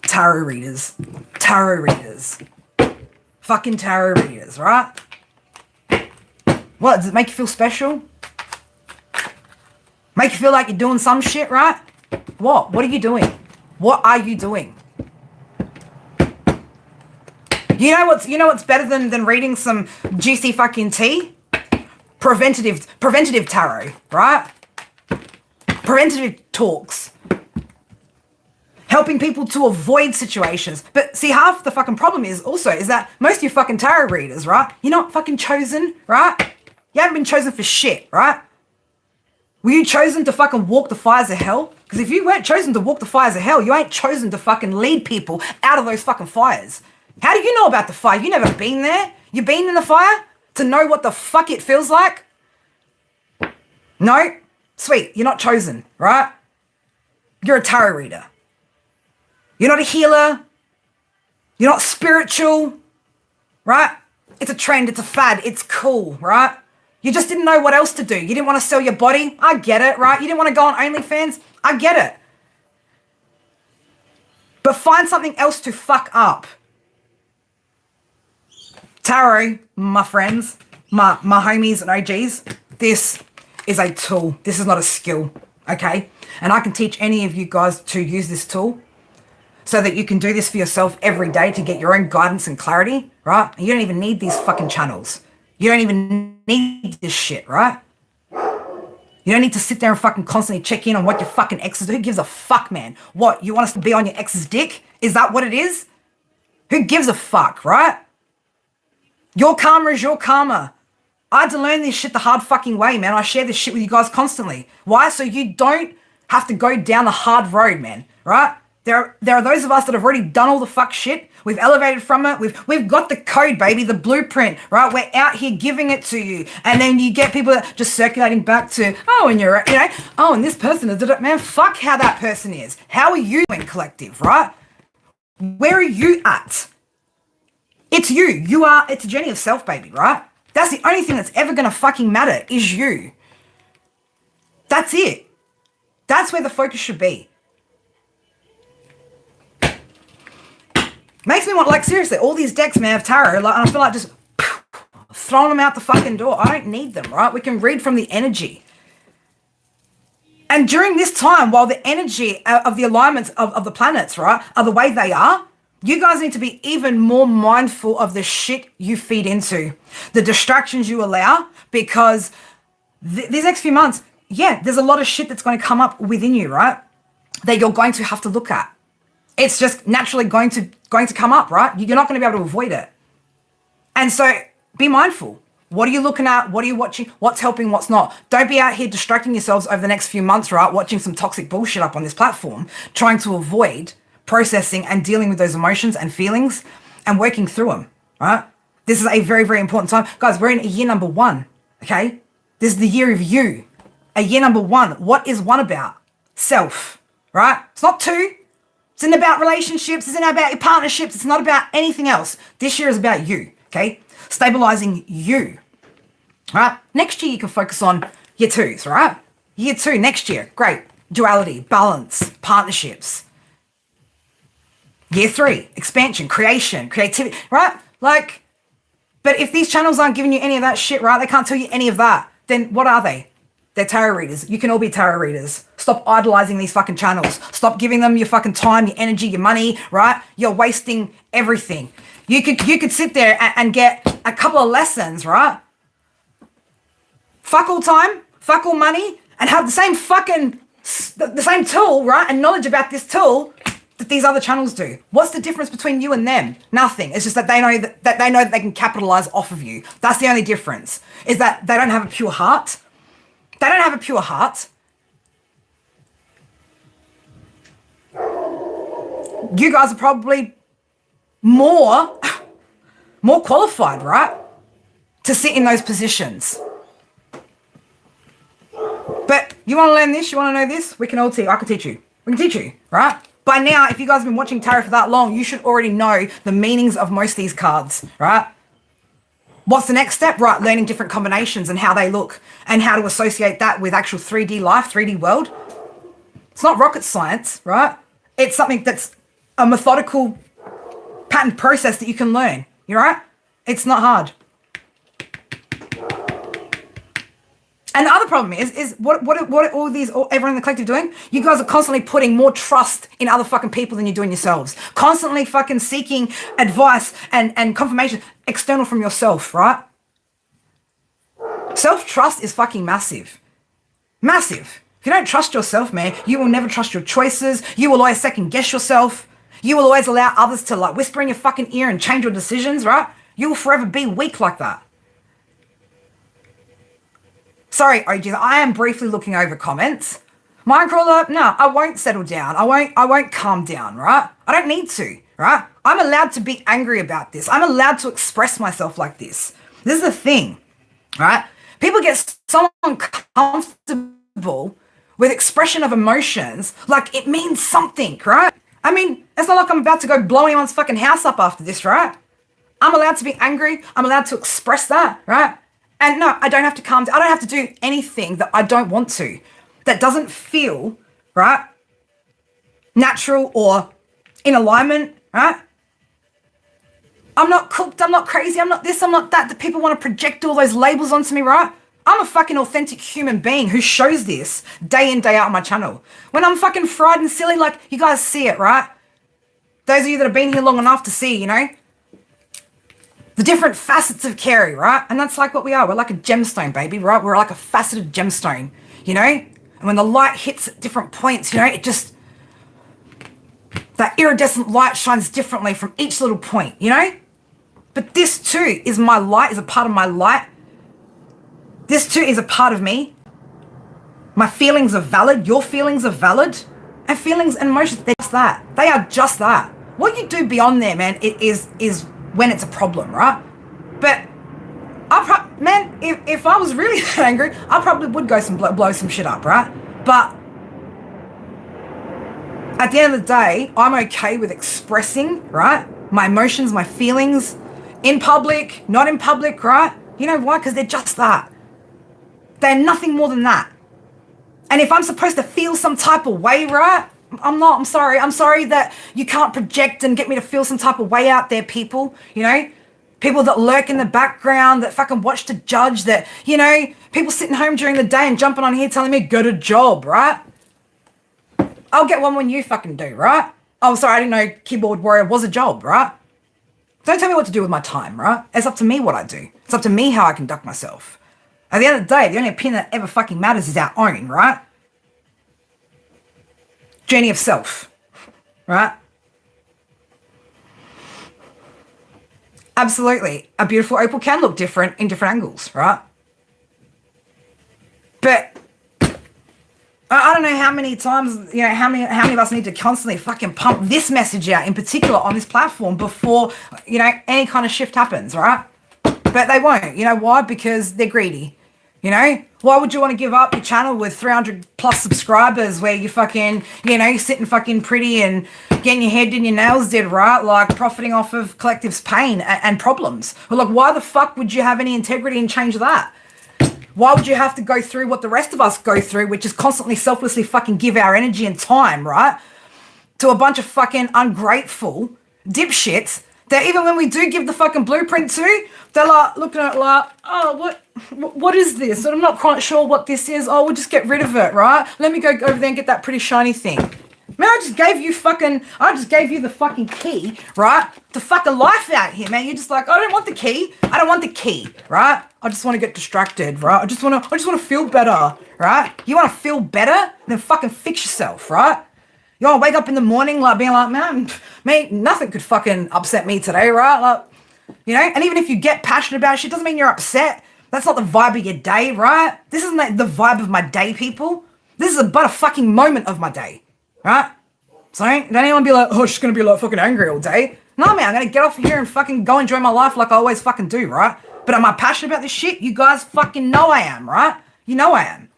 Tarot readers. Tarot readers. Fucking tarot readers, right? What, does it make you feel special? Make you feel like you're doing some shit, right? What? What are you doing? What are you doing? You know what's better than reading some juicy fucking tea? Preventative tarot, right? Preventative talks. Helping people to avoid situations. But see, half the fucking problem is that most of you fucking tarot readers, right? You're not fucking chosen, right? You haven't been chosen for shit, right? Were you chosen to fucking walk the fires of hell? Because if you weren't chosen to walk the fires of hell, you ain't chosen to fucking lead people out of those fucking fires. How do you know about the fire? You never been there? You been in the fire to know what the fuck it feels like? No? Sweet, you're not chosen, right? You're a tarot reader. You're not a healer. You're not spiritual, right? It's a trend, it's a fad, it's cool, right? You just didn't know what else to do. You didn't want to sell your body. I get it, right? You didn't want to go on OnlyFans. I get it. But find something else to fuck up. Tarot, my friends, my homies and OGs, this is a tool. This is not a skill, okay? And I can teach any of you guys to use this tool so that you can do this for yourself every day to get your own guidance and clarity, right? And you don't even need these fucking channels. You don't even need this shit, right? You don't need to sit there and fucking constantly check in on what your fucking ex is. Who gives a fuck, man? What, you want us to be on your ex's dick? Is that what it is? Who gives a fuck, right? Your karma is your karma. I had to learn this shit the hard fucking way, man. I share this shit with you guys constantly. Why? So you don't have to go down the hard road, man, right? There are those of us that have already done all the fuck shit. We've elevated from it. We've got the code, baby, the blueprint, right? We're out here giving it to you. And then you get people that just circulating back to, oh, and you're, you know, oh, and this person is, man, fuck how that person is. How are you doing, collective, right? Where are you at? It's you. It's a journey of self, baby, right? That's the only thing that's ever going to fucking matter is you. That's it. That's where the focus should be. Makes me want, like, seriously, all these decks, man, of tarot, like, and I feel like just throwing them out the fucking door. I don't need them, right? We can read from the energy. And during this time, while the energy of the alignments of the planets, right, are the way they are, you guys need to be even more mindful of the shit you feed into, the distractions you allow, because these next few months, yeah, there's a lot of shit that's going to come up within you, right, that you're going to have to look at. It's just naturally going to come up, right? You're not going to be able to avoid it. And so be mindful. What are you looking at? What are you watching? What's helping? What's not? Don't be out here distracting yourselves over the next few months, right? Watching some toxic bullshit up on this platform, trying to avoid processing and dealing with those emotions and feelings and working through them, right? This is a very, very important time. Guys, we're in year number 1, okay? This is the year of you. A year number 1. What is 1 about? Self, right? It's not 2. It's not about relationships. It's not about your partnerships. It's not about anything else. This year is about you, okay? Stabilizing you, right? Next year, you can focus on year 2s, right? Year 2, next year, great. Duality, balance, partnerships. Year 3, expansion, creation, creativity, right? Like, but if these channels aren't giving you any of that shit, right? They can't tell you any of that. Then what are they? They're tarot readers. You can all be tarot readers. Stop idolizing these fucking channels. Stop giving them your fucking time, your energy, your money, right? You're wasting everything. You could sit there and get a couple of lessons, right? Fuck all time, fuck all money, and have the same fucking, the same tool, right? And knowledge about this tool that these other channels do. What's the difference between you and them? Nothing. It's just that they know that they can capitalize off of you. That's the only difference, is that they don't have a pure heart. They don't have a pure heart. You guys are probably more qualified, right, to sit in those positions. But you want to learn this? You want to know this? We can all teach. I can teach you. We can teach you, right? By now, if you guys have been watching tarot for that long, you should already know the meanings of most of these cards, right? What's the next step? Right, learning different combinations and how they look and how to associate that with actual 3D life, 3D world. It's not rocket science, right? It's something that's a methodical pattern process that you can learn. You right? It's not hard. And the other problem is what all these, everyone in the collective doing? You guys are constantly putting more trust in other fucking people than you're doing yourselves. Constantly fucking seeking advice and confirmation external from yourself, right? Self-trust is fucking massive. Massive. If you don't trust yourself, man, you will never trust your choices. You will always second guess yourself. You will always allow others to like whisper in your fucking ear and change your decisions, right? You will forever be weak like that. Sorry, OGs, I am briefly looking over comments. Minecrawler, no, I won't settle down. I won't calm down, right? I don't need to, right? I'm allowed to be angry about this. I'm allowed to express myself like this. This is the thing, right? People get so uncomfortable with expression of emotions like it means something, right? I mean, it's not like I'm about to go blow anyone's fucking house up after this, right? I'm allowed to be angry. I'm allowed to express that, right? And no, I don't have to calm down. I don't have to do anything that I don't want to, that doesn't feel, right, natural or in alignment, right? I'm not cooked. I'm not crazy. I'm not this. I'm not that. The people want to project all those labels onto me, right? I'm a fucking authentic human being who shows this day in, day out on my channel. When I'm fucking fried and silly, like you guys see it, right? Those of you that have been here long enough to see, you know, the different facets of Carrie, right? And that's like what we are. We're like a gemstone, baby, right? We're like a faceted gemstone, you know? And when the light hits at different points, you know, it just, that iridescent light shines differently from each little point, you know? But this too is my light, is a part of my light. This too is a part of me. My feelings are valid. Your feelings are valid. And feelings and emotions, they're just that. They are just that. What you do beyond there, man, it is when it's a problem, right? But man, if I was really that angry, I probably would go blow some shit up, right? But At the end of the day, I'm okay with expressing, right, my emotions, my feelings, in public, not in public, right? You know why? Because they're just that. They're nothing more than that. And if I'm supposed to feel some type of way, right? I'm not. I'm sorry. I'm sorry that you can't project and get me to feel some type of way out there, people. You know? People that lurk in the background, that fucking watch to judge, that, you know, people sitting home during the day and jumping on here telling me, get a job, right? I'll get one when you fucking do, right? Oh, sorry, I didn't know keyboard warrior was a job, right? Don't tell me what to do with my time, right? It's up to me what I do. It's up to me how I conduct myself. At the end of the day, the only opinion that ever fucking matters is our own, right? Journey of self, right? Absolutely. A beautiful opal can look different in different angles, right? But I don't know how many times, you know, how many of us need to constantly fucking pump this message out in particular on this platform before, you know, any kind of shift happens, right? But they won't. You know why? Because they're greedy. You know? Why would you want to give up your channel with 300 plus subscribers where you fucking, you know, you're sitting fucking pretty and getting your head and your nails did, right? Like profiting off of collective's pain and problems. Well, like, why the fuck would you have any integrity and change that? Why would you have to go through what the rest of us go through, which is constantly selflessly fucking give our energy and time, right? To a bunch of fucking ungrateful dipshits that even when we do give the fucking blueprint to, they're like looking at it like, oh, what is this? And I'm not quite sure what this is. Oh, we'll just get rid of it, right? Let me go over there and get that pretty shiny thing. Man, I just gave you the fucking key, right? To fucking life out here, man. You're just like, I don't want the key. I don't want the key, right? I just want to get distracted, right? I just want to feel better, right? You want to feel better? Then fucking fix yourself, right? You want to wake up in the morning like being like, man, mate, nothing could fucking upset me today, right? Like, you know, and even if you get passionate about shit, doesn't mean you're upset. That's not the vibe of your day, right? This isn't like the vibe of my day, people. This is but a fucking moment of my day, right? So don't anyone be like, oh, she's going to be like fucking angry all day. No, man, I'm going to get off here and fucking go enjoy my life like I always fucking do, right? But am I passionate about this shit? You guys fucking know I am, right? You know I am.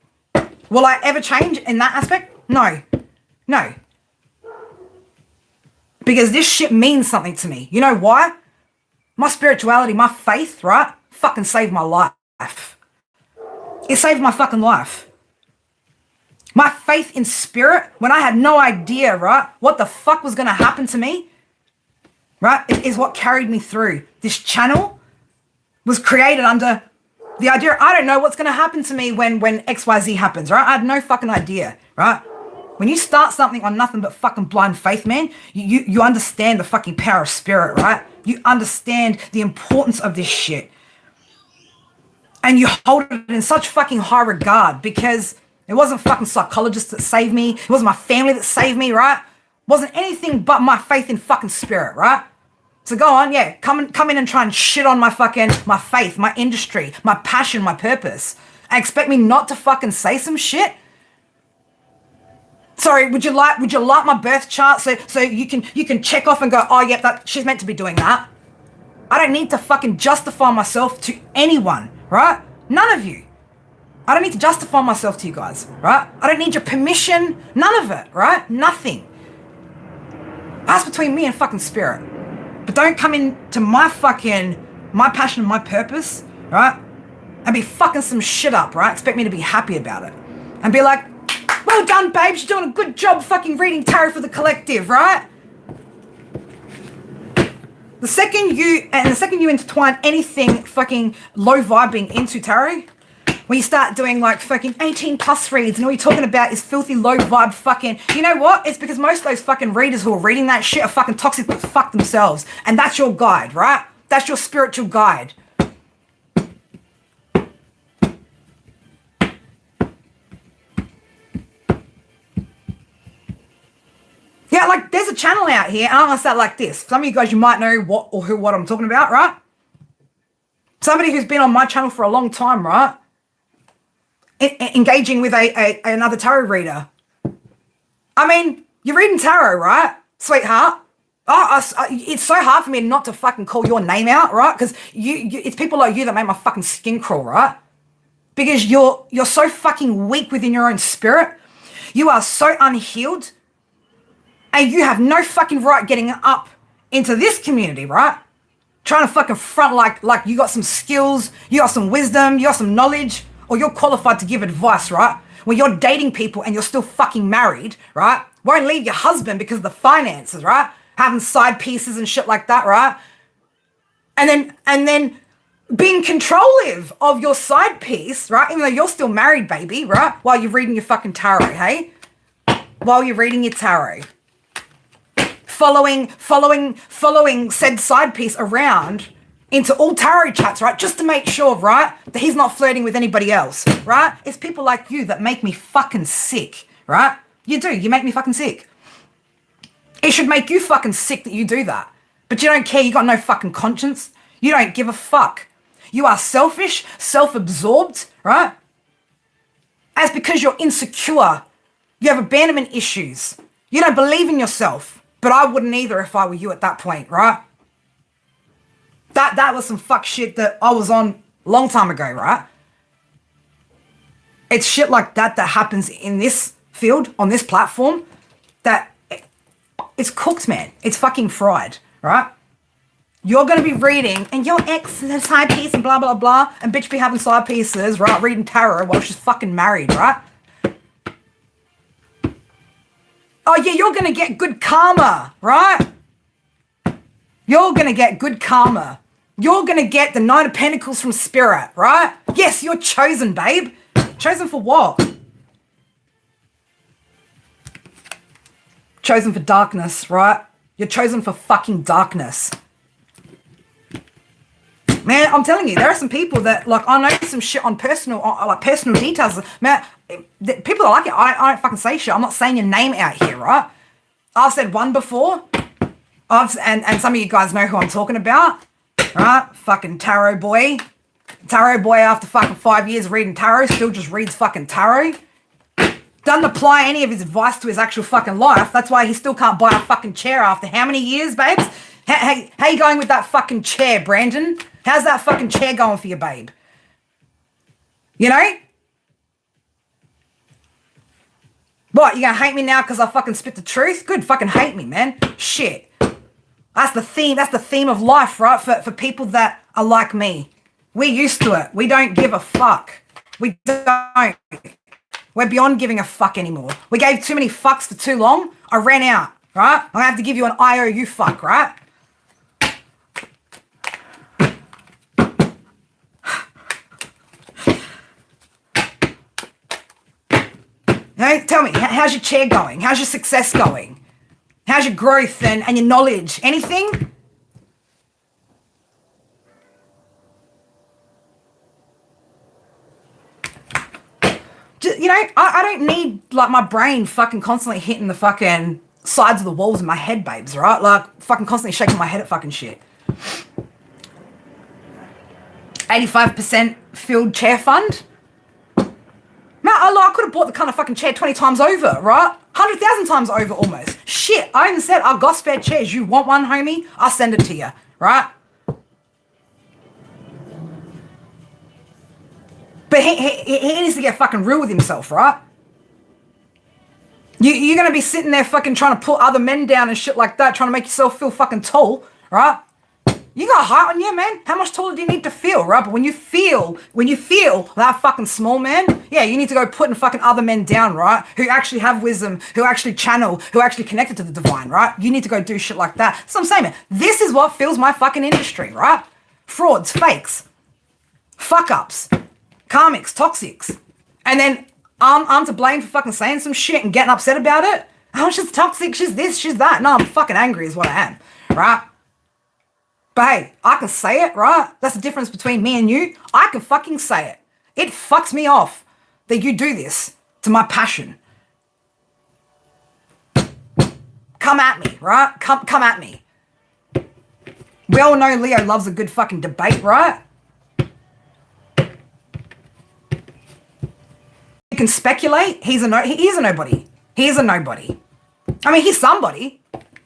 Will I ever change in that aspect? No. No. Because this shit means something to me. You know why? My spirituality, my faith, right? Fucking saved my life. It saved my fucking life. My faith in spirit, when I had no idea, right, what the fuck was going to happen to me, right, it is what carried me through. This channel was created under the idea, I don't know what's going to happen to me when XYZ happens, right? I had no fucking idea, right? When you start something on nothing but fucking blind faith, man, you understand the fucking power of spirit, right? You understand the importance of this shit. And you hold it in such fucking high regard because it wasn't fucking psychologists that saved me. It wasn't my family that saved me, right? It wasn't anything but my faith in fucking spirit, right? So go on, yeah, come in and try and shit on my faith, my industry, my passion, my purpose. And expect me not to fucking say some shit? Sorry, would you like my birth chart so you can check off and go, oh yeah, that she's meant to be doing that? I don't need to fucking justify myself to anyone, right? None of you. I don't need to justify myself to you guys, right? I don't need your permission, none of it, right? Nothing. That's between me and fucking spirit. But don't come into my passion and my purpose, right? And be fucking some shit up, right? Expect me to be happy about it. And be like, well done, babe. You're doing a good job fucking reading tarot for the collective, right? The second you intertwine anything fucking low vibing into tarot, when you start doing like fucking 18 plus reads and all you're talking about is filthy low vibe fucking, you know what? It's because most of those fucking readers who are reading that shit are fucking toxic but fuck themselves. And that's your guide, right? That's your spiritual guide. Yeah, like there's a channel out here, and I'm gonna start like this. Some of you guys, you might know what I'm talking about, right? Somebody who's been on my channel for a long time, right? Engaging with another tarot reader. I mean, you're reading tarot, right, sweetheart? It's so hard for me not to fucking call your name out, right? Because it's people like you that make my fucking skin crawl, right? Because you're so fucking weak within your own spirit. You are so unhealed. And you have no fucking right getting up into this community, right? Trying to fucking front like you got some skills, you got some wisdom, you got some knowledge, or you're qualified to give advice, right? When you're dating people and you're still fucking married, right? Won't leave your husband because of the finances, right? Having side pieces and shit like that, right? And then being controlling of your side piece, right? Even though you're still married, baby, right? While you're reading your fucking tarot, hey? While you're reading your tarot. Following said side piece around into all tarot chats, right? Just to make sure, right, that he's not flirting with anybody else, right? It's people like you that make me fucking sick, right? You do. You make me fucking sick. It should make you fucking sick that you do that. But you don't care. You got no fucking conscience. You don't give a fuck. You are selfish, self-absorbed, right? That's because you're insecure. You have abandonment issues. You don't believe in yourself. But I wouldn't either if I were you at that point, right? That was some fuck shit that I was on a long time ago, right? It's shit like that happens in this field, on this platform, that it's cooked, man. It's fucking fried, right? You're going to be reading, and your ex is a side piece and blah, blah, blah, and bitch be having side pieces, right? Reading tarot while she's fucking married, right? Oh, yeah, you're going to get good karma, right? You're going to get good karma. You're going to get the Nine of Pentacles from Spirit, right? Yes, you're chosen, babe. Chosen for what? Chosen for darkness, right? You're chosen for fucking darkness. Man, I'm telling you, there are some people that, like, I know some shit on personal details. Man, people are like it. I don't fucking say shit. I'm not saying your name out here, right? I've said one before. And some of you guys know who I'm talking about, right? Fucking tarot boy. Tarot boy after fucking 5 years reading tarot still just reads fucking tarot. Doesn't apply any of his advice to his actual fucking life. That's why he still can't buy a fucking chair after how many years, babes? How you going with that fucking chair, Brandon? How's that fucking chair going for you, babe? You know? What, you gonna hate me now because I fucking spit the truth? Good, fucking hate me, man. Shit. That's the theme of life, right? For people that are like me. We're used to it. We don't give a fuck. We don't. We're beyond giving a fuck anymore. We gave too many fucks for too long. I ran out, right? I'm gonna have to give you an IOU fuck, right? Hey, tell me, how's your chair going? How's your success going? How's your growth and your knowledge? Anything? Just, you know, I don't need, like, my brain fucking constantly hitting the fucking sides of the walls in my head, babes, right? Like, fucking constantly shaking my head at fucking shit. 85% filled chair fund. Man, I could have bought the kind of fucking chair 20 times over, right? 100,000 times over almost. Shit, I even said, I've got spare chairs. You want one, homie? I'll send it to you, right? But he needs to get fucking real with himself, right? You're going to be sitting there fucking trying to pull other men down and shit like that, trying to make yourself feel fucking tall, right? You got height on you, man. How much taller do you need to feel, right? But when you feel that fucking small, man, yeah, you need to go putting fucking other men down, right? Who actually have wisdom, who actually channel, who actually connected to the divine, right? You need to go do shit like that. That's what I'm saying, man. This is what fills my fucking industry, right? Frauds, fakes, fuck-ups, karmics, toxics. And then I'm to blame for fucking saying some shit and getting upset about it. Oh, she's toxic, she's this, she's that. No, I'm fucking angry is what I am, right? But hey, I can say it, right? That's the difference between me and you. I can fucking say it. It fucks me off that you do this to my passion. Come at me, right? Come at me. We all know Leo loves a good fucking debate, right? You can speculate. He is a nobody. He is a nobody. I mean, he's somebody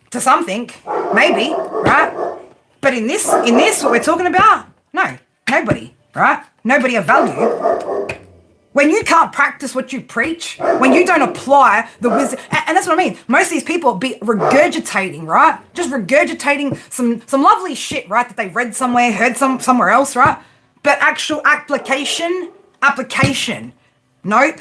to something, maybe, right? But in this, what we're talking about, no, nobody, right? Nobody of value. When you can't practice what you preach, when you don't apply the wisdom, and that's what I mean. Most of these people be regurgitating, right? Just regurgitating some lovely shit, right? That they read somewhere, heard somewhere else, right? But actual application, nope.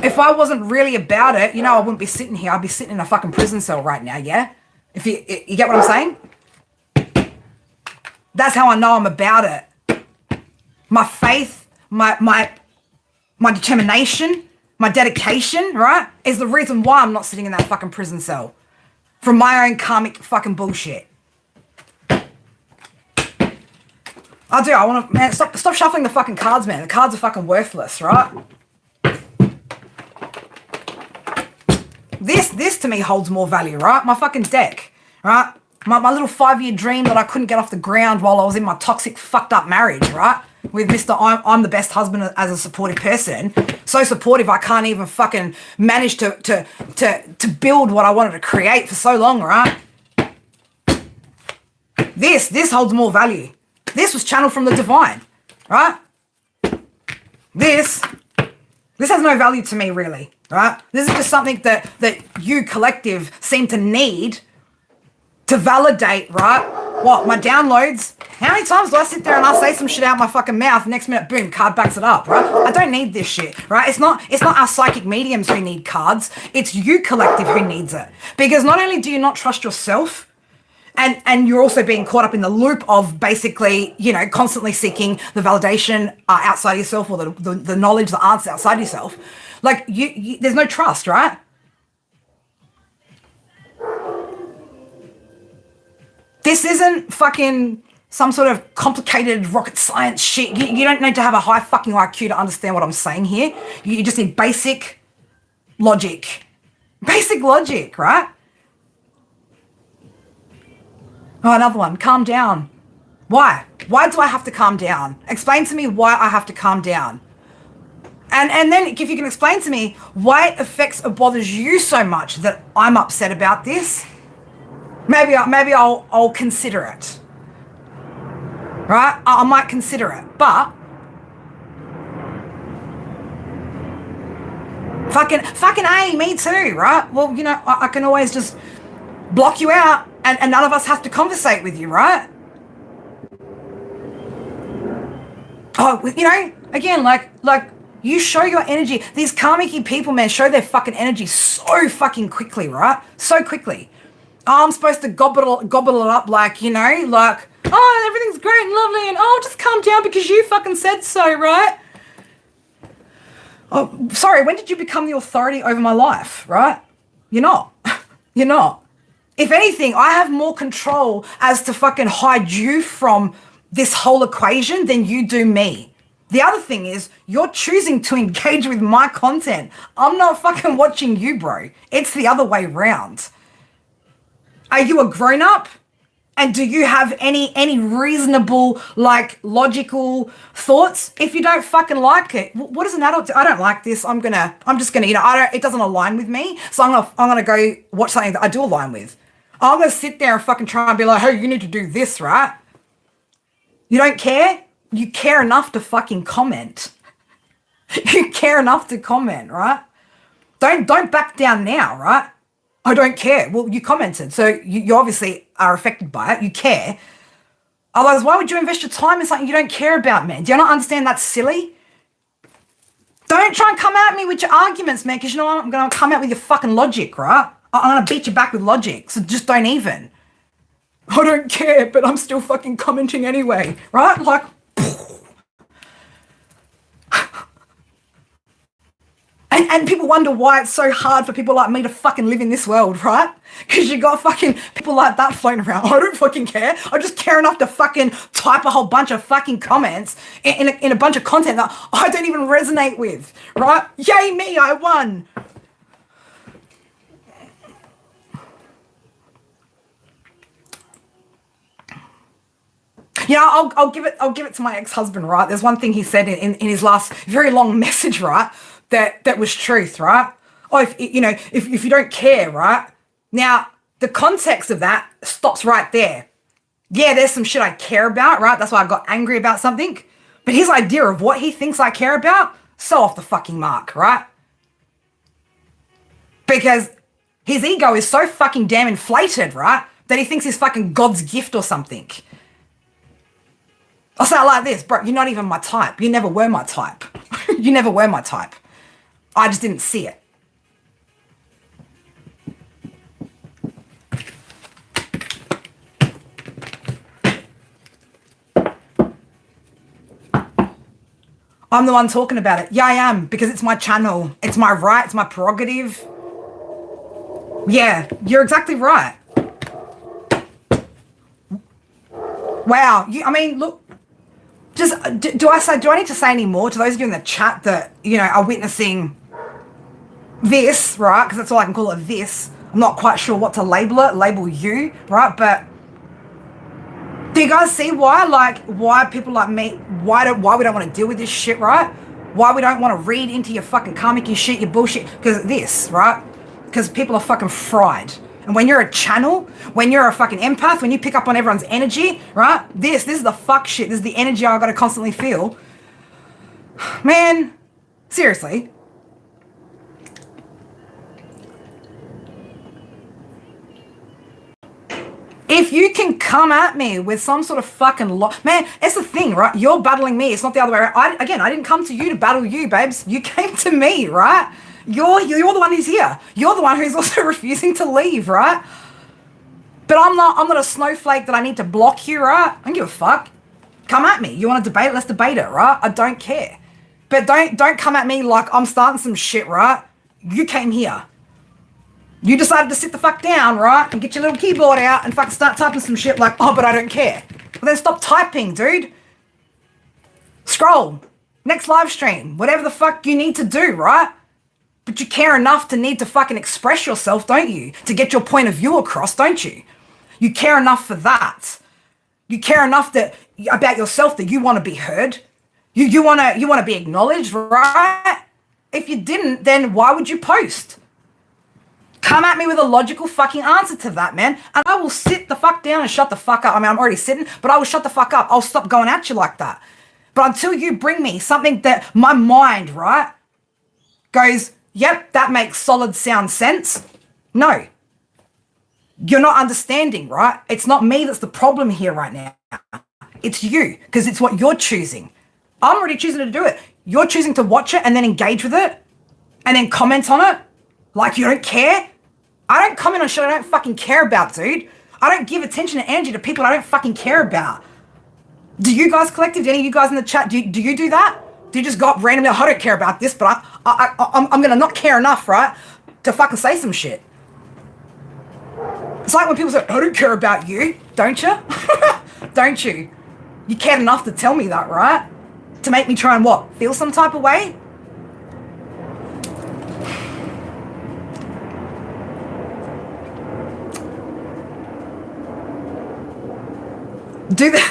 If I wasn't really about it, I wouldn't be sitting here. I'd be sitting in a fucking prison cell right now, yeah? If you get what I'm saying? That's how I know I'm about it. My faith, my determination, my dedication, right, is the reason why I'm not sitting in that fucking prison cell. From my own karmic fucking bullshit. I want to, man, stop shuffling the fucking cards, man. The cards are fucking worthless, right? This to me holds more value, right? My fucking deck, right? My little 5-year dream that I couldn't get off the ground while I was in my toxic, fucked up marriage, right? With Mr. I'm the best husband as a supportive person. So supportive I can't even fucking manage to build what I wanted to create for so long, right? This holds more value. This was channeled from the divine, right? This has no value to me, really, right? This is just something that you collective seem to need to validate, right? What, my downloads? How many times do I sit there and I say some shit out my fucking mouth, next minute, boom, card backs it up, right? I don't need this shit, right? It's not our psychic mediums who need cards. It's you collective who needs it. Because not only do you not trust yourself, and you're also being caught up in the loop of basically, constantly seeking the validation outside of yourself, or the knowledge, the answer outside yourself. Like, there's no trust, right? This isn't fucking some sort of complicated rocket science shit. You don't need to have a high fucking IQ to understand what I'm saying here. You just need basic logic. Basic logic, right? Oh, another one. Calm down. Why? Why do I have to calm down? Explain to me why I have to calm down. And then if you can explain to me why it affects or bothers you so much that I'm upset about this, maybe I'll consider it. Right? I might consider it. But fucking A, me too, right? Well, I can always just block you out and none of us have to conversate with you, right? Oh, again, like you show your energy. These karmic people, man, show their fucking energy so fucking quickly, right? So quickly. I'm supposed to gobble it up like, oh, everything's great and lovely, and oh, just calm down because you fucking said so, right? Oh, sorry, when did you become the authority over my life, right? You're not. You're not. If anything, I have more control as to fucking hide you from this whole equation than you do me. The other thing is, you're choosing to engage with my content. I'm not fucking watching you, bro. It's the other way round. Are you a grown-up? And do you have any reasonable, logical thoughts? If you don't fucking like it, what does an adult do? I don't like this. I'm just gonna, it doesn't align with me. So I'm gonna go watch something that I do align with. I'm gonna sit there and fucking try and be like, hey, you need to do this, right? You don't care? You care enough to fucking comment. You care enough to comment, right? Don't back down now, right? I don't care. Well, you commented, so you obviously are affected by it. You care. Otherwise, why would you invest your time in something you don't care about, man? Do you not understand that's silly? Don't try and come at me with your arguments, man, because I'm going to come out with your fucking logic, right? I'm going to beat you back with logic, so just don't even. I don't care, but I'm still fucking commenting anyway, right? And people wonder why it's so hard for people like me to fucking live in this world, right? Because you got fucking people like that floating around. I don't fucking care. I just care enough to fucking type a whole bunch of fucking comments in a bunch of content that I don't even resonate with, right? Yay me, I won. I'll give it to my ex-husband, right? There's one thing he said in his last very long message, right? That was truth, right? Oh, if you don't care, right? Now, the context of that stops right there. Yeah, there's some shit I care about, right? That's why I got angry about something. But his idea of what he thinks I care about, so off the fucking mark, right? Because his ego is so fucking damn inflated, right? That he thinks he's fucking God's gift or something. I'll say it like this, bro, you're not even my type. You never were my type. You never were my type. I just didn't see it. I'm the one talking about it. Yeah, I am, because it's my channel. It's my right. It's my prerogative. Yeah, you're exactly right. Wow. I mean, look, just, do I need to say any more to those of you in the chat that, you know, are witnessing this, right? Because that's all I can call it, this. I'm not quite sure what to label you, right? But do you guys see why people like me, why we don't want to deal with this shit, right? Why we don't want to read into your fucking karmic, your shit, your bullshit? Because this, right? Because people are fucking fried. And when you're a channel, when you're a fucking empath, when you pick up on everyone's energy, right? This is the fuck shit. This is the energy I gotta constantly feel. Man, seriously. If you can come at me with some sort of fucking man, it's the thing, right? You're battling me. It's not the other way around. I didn't come to you to battle you, babes. You came to me, right? You're the one who's here. You're the one who's also refusing to leave, right? But I'm not a snowflake that I need to block you, right? I don't give a fuck. Come at me. You want to debate it? Let's debate it, right? I don't care. But don't come at me like I'm starting some shit, right? You came here. You decided to sit the fuck down, right? And get your little keyboard out and fucking start typing some shit like, oh, but I don't care. Well, then stop typing, dude. Scroll. Next live stream. Whatever the fuck you need to do, right? But you care enough to need to fucking express yourself, don't you? To get your point of view across, don't you? You care enough for that. You care enough about yourself that you want to be heard. You want to be acknowledged, right? If you didn't, then why would you post? Come at me with a logical fucking answer to that, man. And I will sit the fuck down and shut the fuck up. I mean, I'm already sitting, but I will shut the fuck up. I'll stop going at you like that. But until you bring me something that my mind, right, goes, yep, that makes solid sound sense. No. You're not understanding, right? It's not me that's the problem here right now. It's you, because it's what you're choosing. I'm already choosing to do it. You're choosing to watch it and then engage with it and then comment on it like you don't care. I don't comment on shit I don't fucking care about, dude. I don't give attention and energy to people I don't fucking care about. Do you guys collective, do any of you guys in the chat, do you do that? Do you just go up randomly, I don't care about this, but I'm going to not care enough, right, to fucking say some shit. It's like when people say, I don't care about you, don't you? Don't you? You cared enough to tell me that, right? To make me try and what? Feel some type of way? Do they?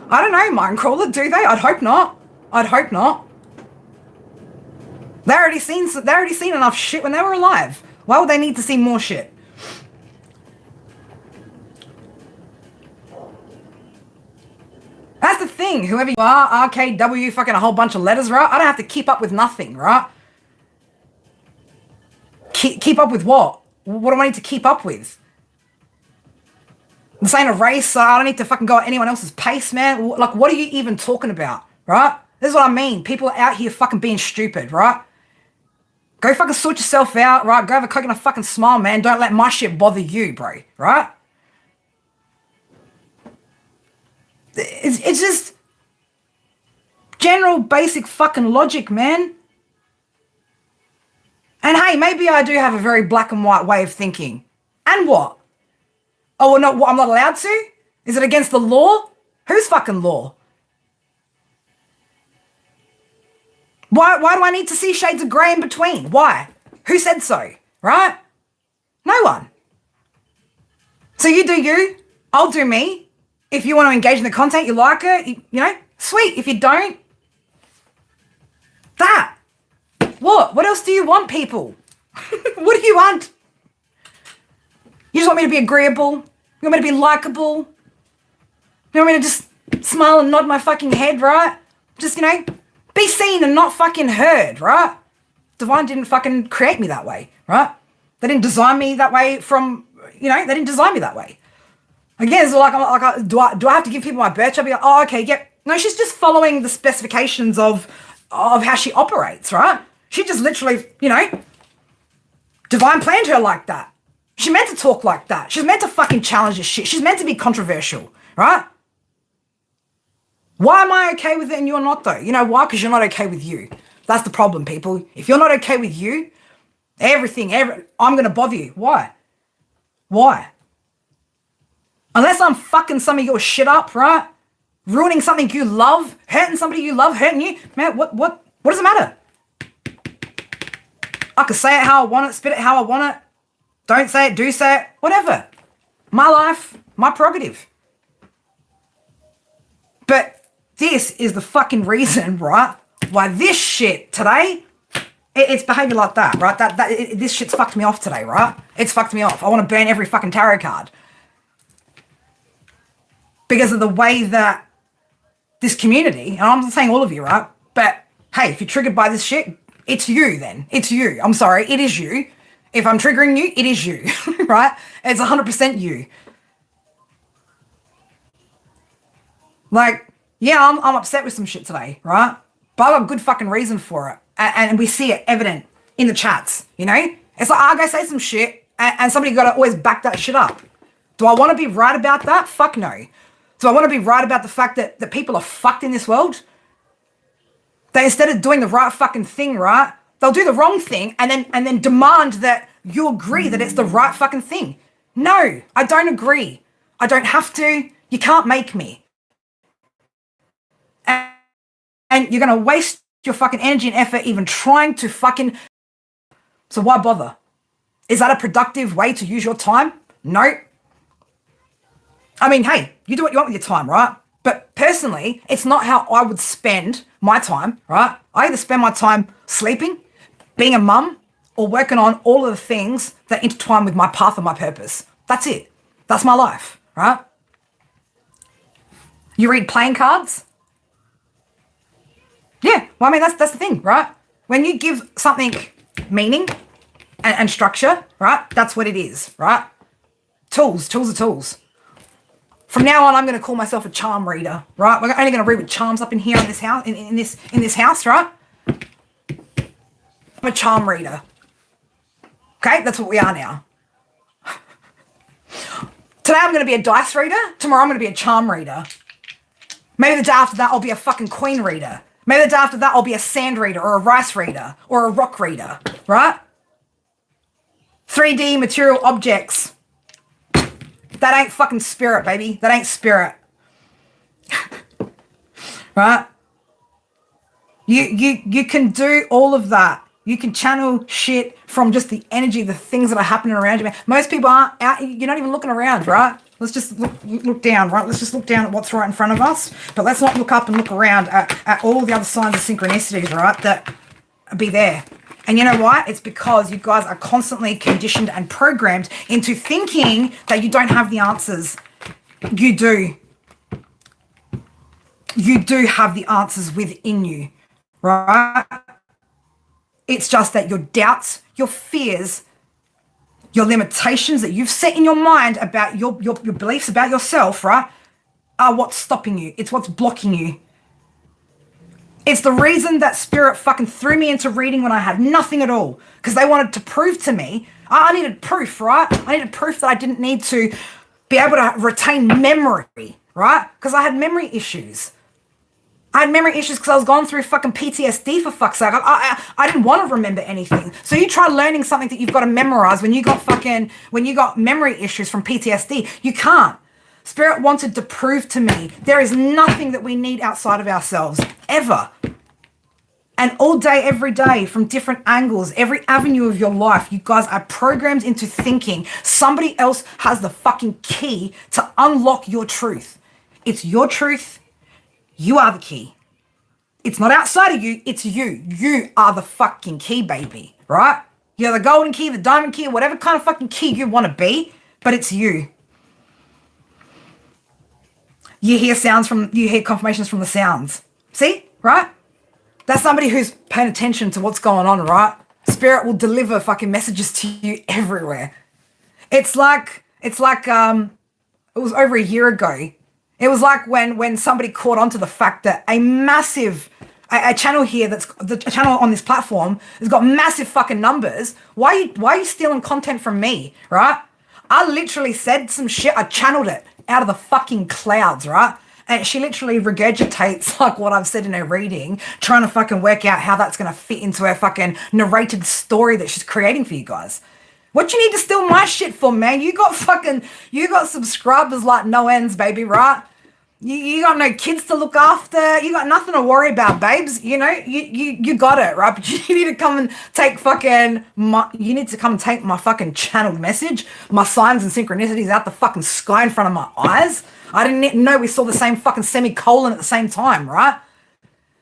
I don't know, Mindcrawler, do they? I'd hope not. I'd hope not. They already seen enough shit when they were alive. Why would they need to see more shit? That's the thing. Whoever you are, RKW, fucking a whole bunch of letters, right? I don't have to keep up with nothing, right? Keep up with what? What do I need to keep up with? This ain't a race, so I don't need to fucking go at anyone else's pace, man. Like, what are you even talking about, right? This is what I mean. People are out here fucking being stupid, right? Go fucking sort yourself out, right? Go have a coke and a fucking smile, man. Don't let my shit bother you, bro, right? It's just general basic fucking logic, man. And hey, maybe I do have a very black and white way of thinking. And what? Oh, well, no, what, I'm not allowed to? Is it against the law? Whose fucking law? Why do I need to see shades of grey in between? Why? Who said so? Right? No one. So you do you. I'll do me. If you want to engage in the content, you like it, you know, sweet. If you don't, that. What? What else do you want, people? What do you want? You just want me to be agreeable? You want me to be likable? You want me to just smile and nod my fucking head, right? Just, be seen and not fucking heard, right? Divine didn't fucking create me that way, right? They didn't design me that way they didn't design me that way. Again, it's like do I have to give people my birth chart? Be like, oh, okay, yep. No, she's just following the specifications of how she operates, right? She just literally, Divine planned her like that. She's meant to talk like that. She's meant to fucking challenge this shit. She's meant to be controversial, right? Why am I okay with it and you're not, though? You know why? Because you're not okay with you. That's the problem, people. If you're not okay with you, I'm going to bother you. Why? Unless I'm fucking some of your shit up, right? Ruining something you love, hurting somebody you love, hurting you. Man, what does it matter? I can say it how I want it, spit it how I want it. Don't say it, do say it, whatever. My life, my prerogative. But this is the fucking reason, right? Why this shit today, it's behavior like that, right? This shit's fucked me off today, right? It's fucked me off. I want to burn every fucking tarot card. Because of the way that this community, and I'm not saying all of you, right? But hey, if you're triggered by this shit, it's you then. It's you. I'm sorry, it is you. If I'm triggering you, it is you, right? It's 100% you. Like, yeah, I'm upset with some shit today, right? But I've got a good fucking reason for it. And we see it evident in the chats, It's like, I'll go say some shit and somebody got to always back that shit up. Do I want to be right about that? Fuck no. Do I want to be right about the fact that people are fucked in this world? They, instead of doing the right fucking thing, right, they'll do the wrong thing and then demand that you agree that it's the right fucking thing. No, I don't agree. I don't have to. You can't make me. And you're going to waste your fucking energy and effort even trying to fucking... So why bother? Is that a productive way to use your time? No. I mean, hey, you do what you want with your time, right? But personally, it's not how I would spend my time, right? I either spend my time sleeping, being a mum, or working on all of the things that intertwine with my path and my purpose. That's it. That's my life, right? You read playing cards? Yeah, well, I mean, that's the thing, right? When you give something meaning and structure, right? That's what it is, right? Tools are tools. From now on, I'm going to call myself a charm reader, right? We're only going to read with charms up in here in this house, in this house, right? I'm a charm reader. Okay, that's what we are now. Today I'm going to be a dice reader. Tomorrow I'm going to be a charm reader. Maybe the day after that I'll be a fucking queen reader. Maybe the day after that I'll be a sand reader or a rice reader or a rock reader, right? 3D material objects. That ain't fucking spirit, baby. That ain't spirit. Right? You can do all of that. You can channel shit from just the energy, the things that are happening around you. Most people aren't out. You're not even looking around, right? Let's just look down, right? Let's just look down at what's right in front of us. But let's not look up and look around at all the other signs of synchronicities, right? That be there. And you know why? It's because you guys are constantly conditioned and programmed into thinking that you don't have the answers. You do. You do have the answers within you, right? It's just that your doubts, your fears, your limitations that you've set in your mind about your beliefs about yourself, right, are what's stopping you. It's what's blocking you. It's the reason that Spirit fucking threw me into reading when I had nothing at all, because they wanted to prove to me. I needed proof, right? I needed proof that I didn't need to be able to retain memory, right? Because I had memory issues. I had memory issues because I was going through fucking PTSD, for fuck's sake. I didn't want to remember anything. So you try learning something that you've got to memorize when you got memory issues from PTSD. You can't. Spirit wanted to prove to me there is nothing that we need outside of ourselves, ever. And all day, every day, from different angles, every avenue of your life, you guys are programmed into thinking somebody else has the fucking key to unlock your truth. It's your truth. You are the key. It's not outside of you, it's you. You are the fucking key, baby, right? You're the golden key, the diamond key, whatever kind of fucking key you want to be, but it's you. You hear confirmations from the sounds. See, right? That's somebody who's paying attention to what's going on, right? Spirit will deliver fucking messages to you everywhere. It's like it was over a year ago. It was like when somebody caught on to the fact that a channel here a channel on this platform has got massive fucking numbers. Why are you stealing content from me, right? I literally said some shit. I channeled it out of the fucking clouds, right? And she literally regurgitates like what I've said in her reading, trying to fucking work out how that's going to fit into her fucking narrated story that she's creating for you guys. What you need to steal my shit for, man? You got subscribers like no ends, baby, right? You got no kids to look after. You got nothing to worry about, babes. You know, you got it, right? But you need to come and take my fucking channeled message, my signs and synchronicities out the fucking sky in front of my eyes. I didn't know we saw the same fucking semicolon at the same time, right?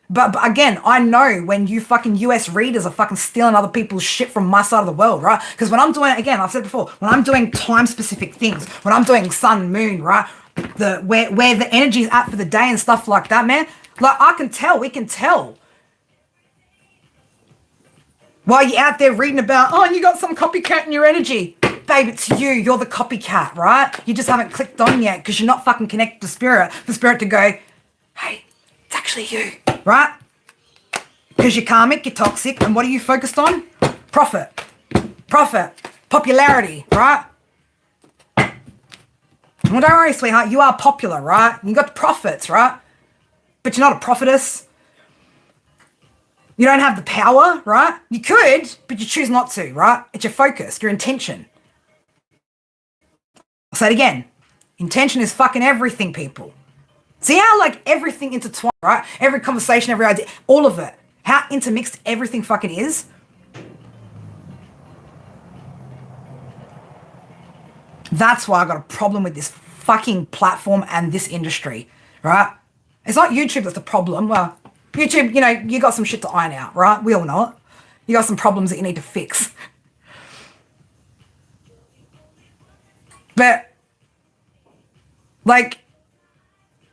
But again, I know when you fucking US readers are fucking stealing other people's shit from my side of the world, right? Because when I'm doing, again, I've said before, when I'm doing time-specific things, when I'm doing sun, moon, right? Where the energy is at for the day and stuff like that, man. Like, we can tell. While you're out there reading about, oh, you got some copycat in your energy. Babe, it's you. You're the copycat, right? You just haven't clicked on yet because you're not fucking connected to spirit. For spirit to go, hey, it's actually you, right? Because you're karmic, you're toxic, and what are you focused on? Profit, popularity, right? Well, don't worry, sweetheart. You are popular, right? You got profits, right? But you're not a prophetess. You don't have the power, right? You could, but you choose not to, right? It's your focus, your intention. I'll say it again. Intention is fucking everything, people. See how, like, everything intertwined, right? Every conversation, every idea, all of it. How intermixed everything fucking is. That's why I got a problem with this fucking platform and this industry, right? It's not YouTube that's the problem. Well, YouTube, you know, you got some shit to iron out, right? We all know it. You got some problems that you need to fix. But, like,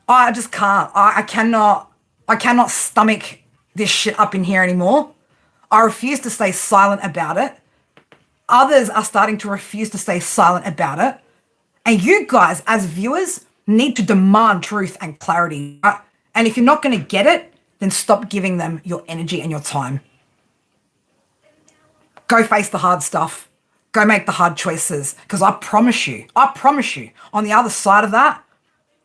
I just can't. I cannot stomach this shit up in here anymore. I refuse to stay silent about it. Others are starting to refuse to stay silent about it. And you guys, as viewers, need to demand truth and clarity. Right? And if you're not going to get it, then stop giving them your energy and your time. Go face the hard stuff. Go make the hard choices. Because I promise you, on the other side of that,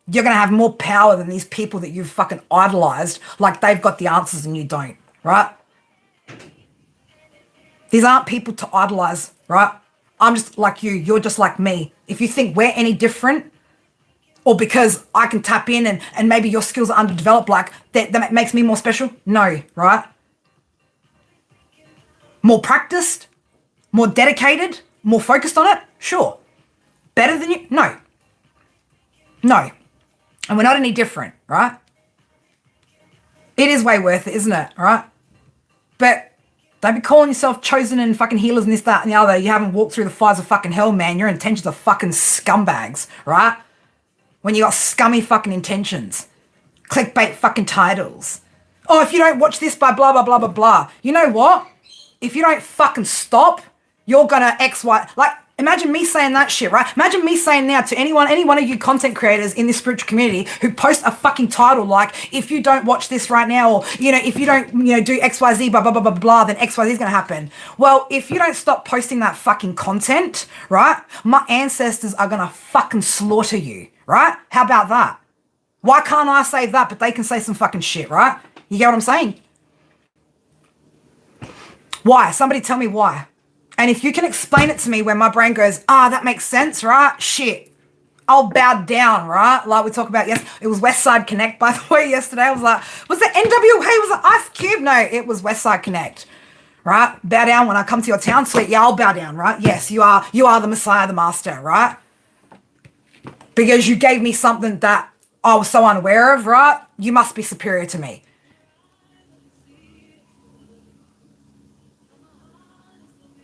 you're going to have more power than these people that you've fucking idolized like they've got the answers and you don't, right? These aren't people to idolize, right? I'm just like you. You're just like me. If you think we're any different, or because I can tap in and maybe your skills are underdeveloped, like that makes me more special? No, right? More practiced, more dedicated, more focused on it? Sure. Better than you? No. No. And we're not any different, right? It is way worth it, isn't it? All right? But don't be calling yourself chosen and fucking healers and this, that, and the other. You haven't walked through the fires of fucking hell, man. Your intentions are fucking scumbags, right? When you got scummy fucking intentions. Clickbait fucking titles. Oh, if you don't watch this by blah, blah, blah, blah, blah. You know what? If you don't fucking stop, you're gonna X, Y. Like, imagine me saying that shit, right? Imagine me saying now to any one of you content creators in this spiritual community who post a fucking title like, if you don't watch this right now, or, you know, if you don't, you know, do XYZ, blah, blah, blah, blah, blah, then XYZ is going to happen. Well, if you don't stop posting that fucking content, right, my ancestors are going to fucking slaughter you, right? How about that? Why can't I say that, but they can say some fucking shit, right? You get what I'm saying? Why? Somebody tell me why. And if you can explain it to me when my brain goes, that makes sense, right? Shit. I'll bow down, right? Like we talked about, yes, it was Westside Connect, by the way, yesterday. I was like, was it NWA? Was it Ice Cube? No, it was Westside Connect, right? Bow down when I come to your town, sweet. Yeah, I'll bow down, right? Yes, you are the Messiah, the Master, right? Because you gave me something that I was so unaware of, right? You must be superior to me.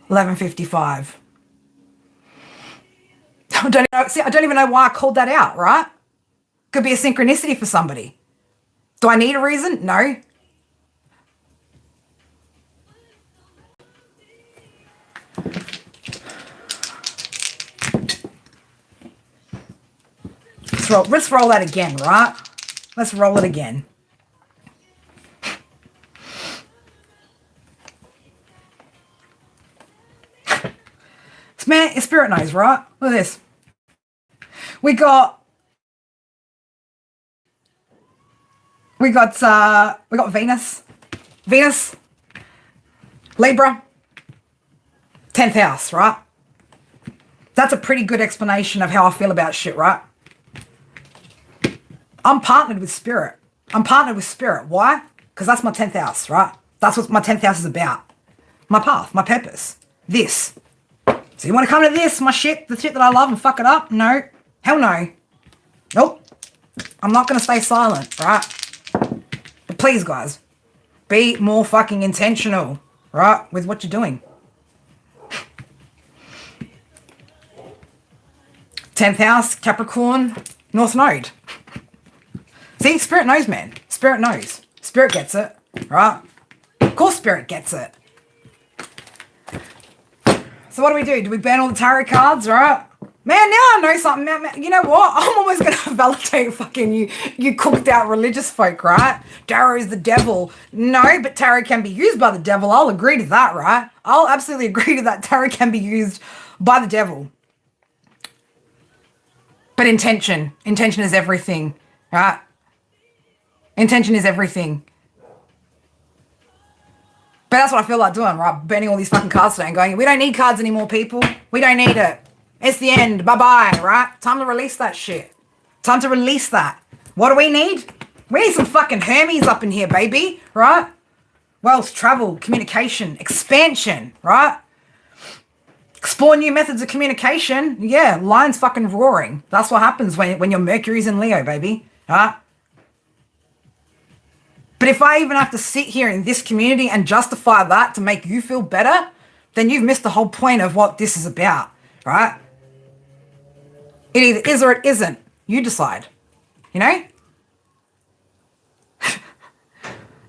$11.55. I don't even know why I called that out, right? Could be a synchronicity for somebody. Do I need a reason? No. Let's roll that again, right? Let's roll it again. Man, spirit knows, right? Look at this. We got Venus, Libra, 10th house, right? That's a pretty good explanation of how I feel about shit, right? I'm partnered with spirit. Why? Because that's my 10th house, right? That's what my 10th house is about. My path, my purpose. This. So you want to come to this, my shit, the shit that I love and fuck it up? No. Hell no. Nope. I'm not going to stay silent, right? But please, guys, be more fucking intentional, right, with what you're doing. 10th house, Capricorn, North Node. See, Spirit knows, man. Spirit knows. Spirit gets it, right? Of course Spirit gets it. So what do? Do we ban all the tarot cards, right? Man, now I know something. Man, you know what? I'm almost going to validate fucking you cooked out religious folk, right? Tarot is the devil. No, but tarot can be used by the devil. I'll agree to that, right? I'll absolutely agree to that. Tarot can be used by the devil. But intention is everything, right? Intention is everything. But that's what I feel like doing, right? Banning all these fucking cards today and going, we don't need cards anymore, people. We don't need it. It's the end. Bye-bye, right? Time to release that shit. Time to release that. What do we need? We need some fucking Hermes up in here, baby, right? Wealth, travel, communication, expansion, right? Explore new methods of communication. Yeah, lines fucking roaring. That's what happens when your Mercury's in Leo, baby, right? But if I even have to sit here in this community and justify that to make you feel better, then you've missed the whole point of what this is about, right? It either is or it isn't. You decide, you know?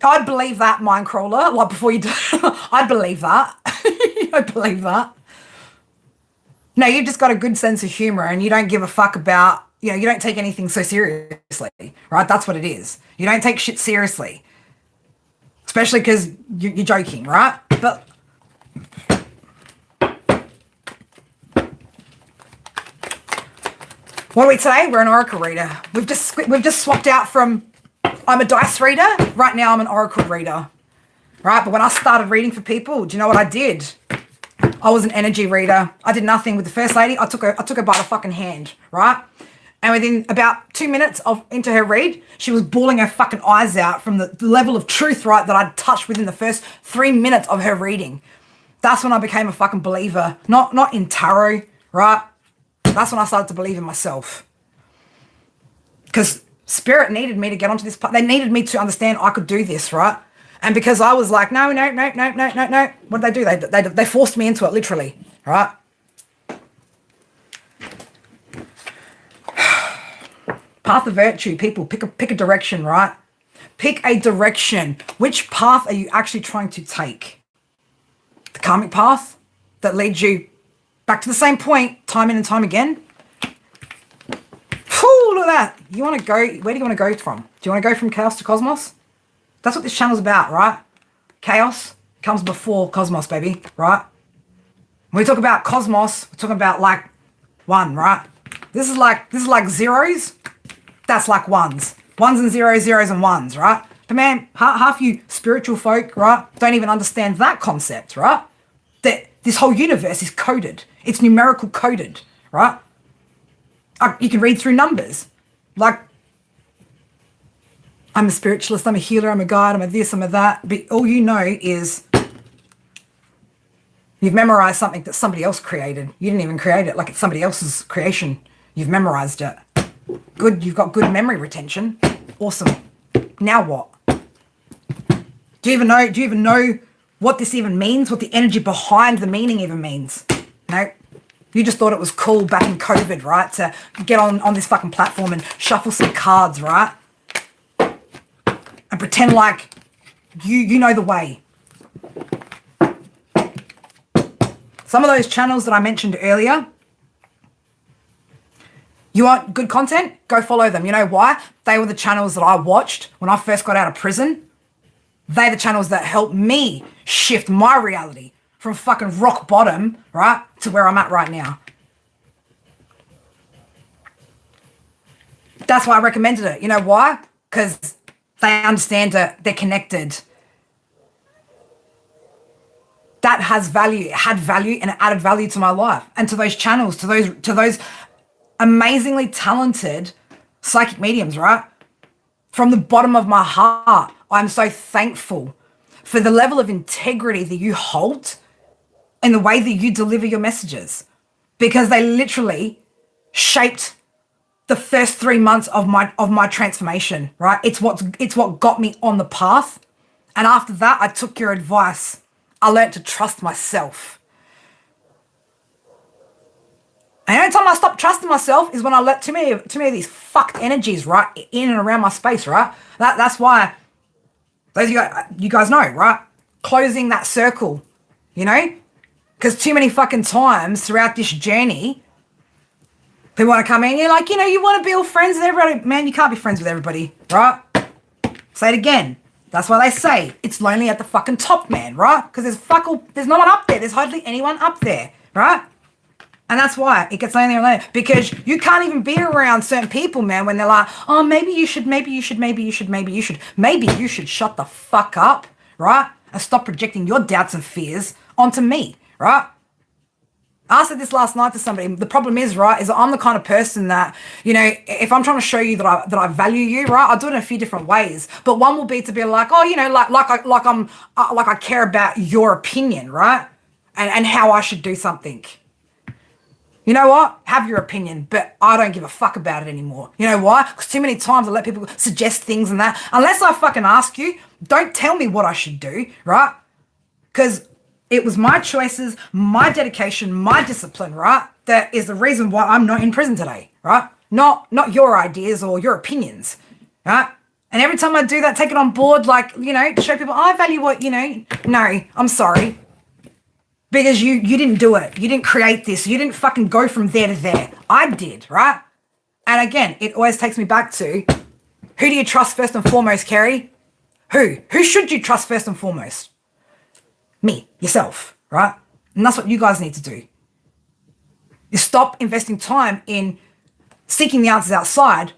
I'd believe that, mind crawler, like before you do. I'd believe that. I'd believe that. No, you've just got a good sense of humor and you don't give a fuck about, you don't take anything so seriously, right? That's what it is. You don't take shit seriously, especially because you're joking, right? But what are we today? We're an oracle reader. We've just swapped out from I'm a dice reader. Right now I'm an oracle reader, right? But when I started reading for people, do you know what I did? I was an energy reader. I did nothing with the first lady. I took her by the fucking hand, right? And within about 2 minutes into her read, she was bawling her fucking eyes out from the level of truth, right, that I'd touched within the first 3 minutes of her reading. That's when I became a fucking believer. Not in tarot, right? That's when I started to believe in myself. Because Spirit needed me to get onto this part. They needed me to understand I could do this, right? And because I was like, no. What did they do? They forced me into it, literally, right? Path of virtue, people, pick a direction, right? Pick a direction. Which path are you actually trying to take? The karmic path that leads you back to the same point time in and time again? Whew, look at that. You want to go, where do you want to go from? Do you want to go from chaos to cosmos? That's what this channel's about, right? Chaos comes before cosmos, baby, right? When we talk about cosmos, we're talking about like one, right? This is like zeros. That's like ones. Ones and zeros, zeros and ones, right? But man, half you spiritual folk, right, don't even understand that concept, right? That this whole universe is coded. It's numerical coded, right? You can read through numbers. Like, I'm a spiritualist, I'm a healer, I'm a guide, I'm a this, I'm a that. But all you know is you've memorized something that somebody else created. You didn't even create it, like it's somebody else's creation. You've memorized it. Good, you've got good memory retention. Awesome. Now what? Do you even know what this even means? What the energy behind the meaning even means? No. You just thought it was cool back in COVID, right? To get on this fucking platform and shuffle some cards, right? And pretend like you know the way. Some of those channels that I mentioned earlier, you want good content? Go follow them. You know why? They were the channels that I watched when I first got out of prison. They're the channels that helped me shift my reality from fucking rock bottom, right, to where I'm at right now. That's why I recommended it. You know why? Because they understand that they're connected. That has value. It had value and it added value to my life and to those channels, to those amazingly talented psychic mediums, right? From the bottom of my heart, I'm so thankful for the level of integrity that you hold in the way that you deliver your messages, because they literally shaped the first 3 months of my transformation, right? It's what got me on the path. And after that, I took your advice. I learned to trust myself. And the only time I stopped trusting myself is when I let too many of these fucked energies, right, in and around my space, right? That's why those of you guys know, right? Closing that circle, you know? Because too many fucking times throughout this journey, people want to come in, you're like, you know, you want to be all friends with everybody. Man, you can't be friends with everybody, right? Say it again. That's why they say it's lonely at the fucking top, man, right? Because there's no one up there. There's hardly anyone up there, right? And that's why it gets lonelier and lonelier. Because you can't even be around certain people, man, when they're like, oh, maybe you should shut the fuck up, right? And stop projecting your doubts and fears onto me, right? I said this last night to somebody. The problem is, right, is that I'm the kind of person that, you know, if I'm trying to show you that I value you, right, I'll do it in a few different ways. But one will be to be like, oh, you know, like I care about your opinion, right, and how I should do something. You know what? Have your opinion, but I don't give a fuck about it anymore. You know why? Because too many times I let people suggest things and that. Unless I fucking ask you, don't tell me what I should do, right? Because it was my choices, my dedication, my discipline, right? That is the reason why I'm not in prison today, right? Not your ideas or your opinions, right? And every time I do that, take it on board, like, you know, to show people, I value what, you know. No, I'm sorry. Because you didn't do it. You didn't create this. You didn't fucking go from there to there. I did, right? And again, it always takes me back to, who do you trust first and foremost, Kerry? Who? Who should you trust first and foremost? Me, yourself, right? And that's what you guys need to do. You stop investing time in seeking the answers outside.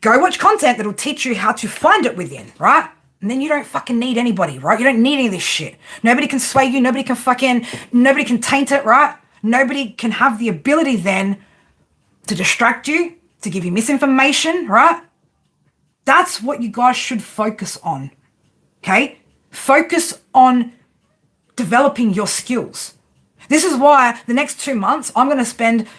Go watch content that'll teach you how to find it within, right? And then you don't fucking need anybody, right? You don't need any of this shit. Nobody can sway you. Nobody can taint it, right? Nobody can have the ability then to distract you, to give you misinformation, right? That's what you guys should focus on, okay? Focus on developing your skills. This is why the next 2 months, I'm going to spend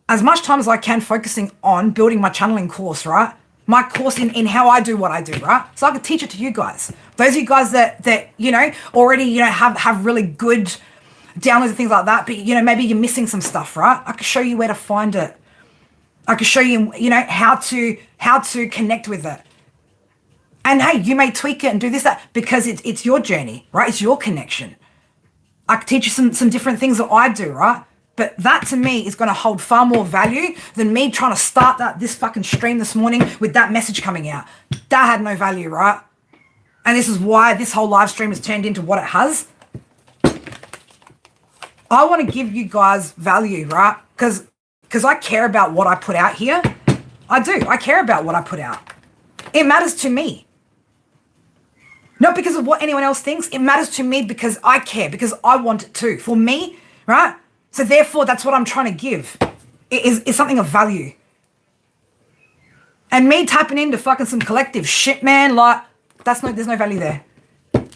as much time as I can focusing on building my channeling course, right? My course in how I do what I do, right? So I can teach it to you guys. Those of you guys that you know, already, you know, have really good downloads and things like that, but, you know, maybe you're missing some stuff, right? I can show you where to find it. I can show you, you know, how to connect with it. And hey, you may tweak it and do this, that, because it's your journey, right? It's your connection. I can teach you some different things that I do, right? But that to me is going to hold far more value than me trying to start this fucking stream this morning with that message coming out. That had no value, right? And this is why this whole live stream has turned into what it has. I want to give you guys value, right? Because I care about what I put out here. I do. I care about what I put out. It matters to me. Not because of what anyone else thinks. It matters to me because I care, because I want it too. For me, right? So therefore, that's what I'm trying to give. It is something of value. And me tapping into fucking some collective shit, man, like, there's no value there,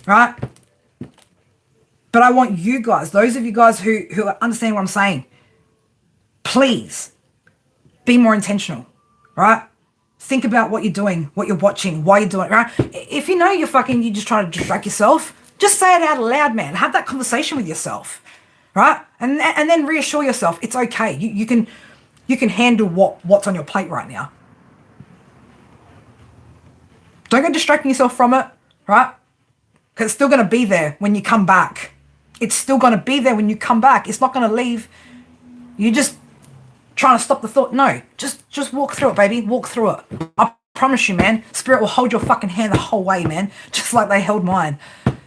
right? But I want you guys, those of you guys who understand what I'm saying, please be more intentional, right? Think about what you're doing, what you're watching, why you're doing it, right? If you know you're just trying to distract yourself, just say it out loud, man. Have that conversation with yourself. right? And then reassure yourself it's okay. You can handle what's on your plate right now. Don't go distracting yourself from it, right? Because it's still going to be there when you come back. It's still going to be there when you come back. It's not going to leave. You just trying to stop the thought. No, just walk through it, baby. Walk through it. I promise you, man. Spirit will hold your fucking hand the whole way, man. Just like they held mine.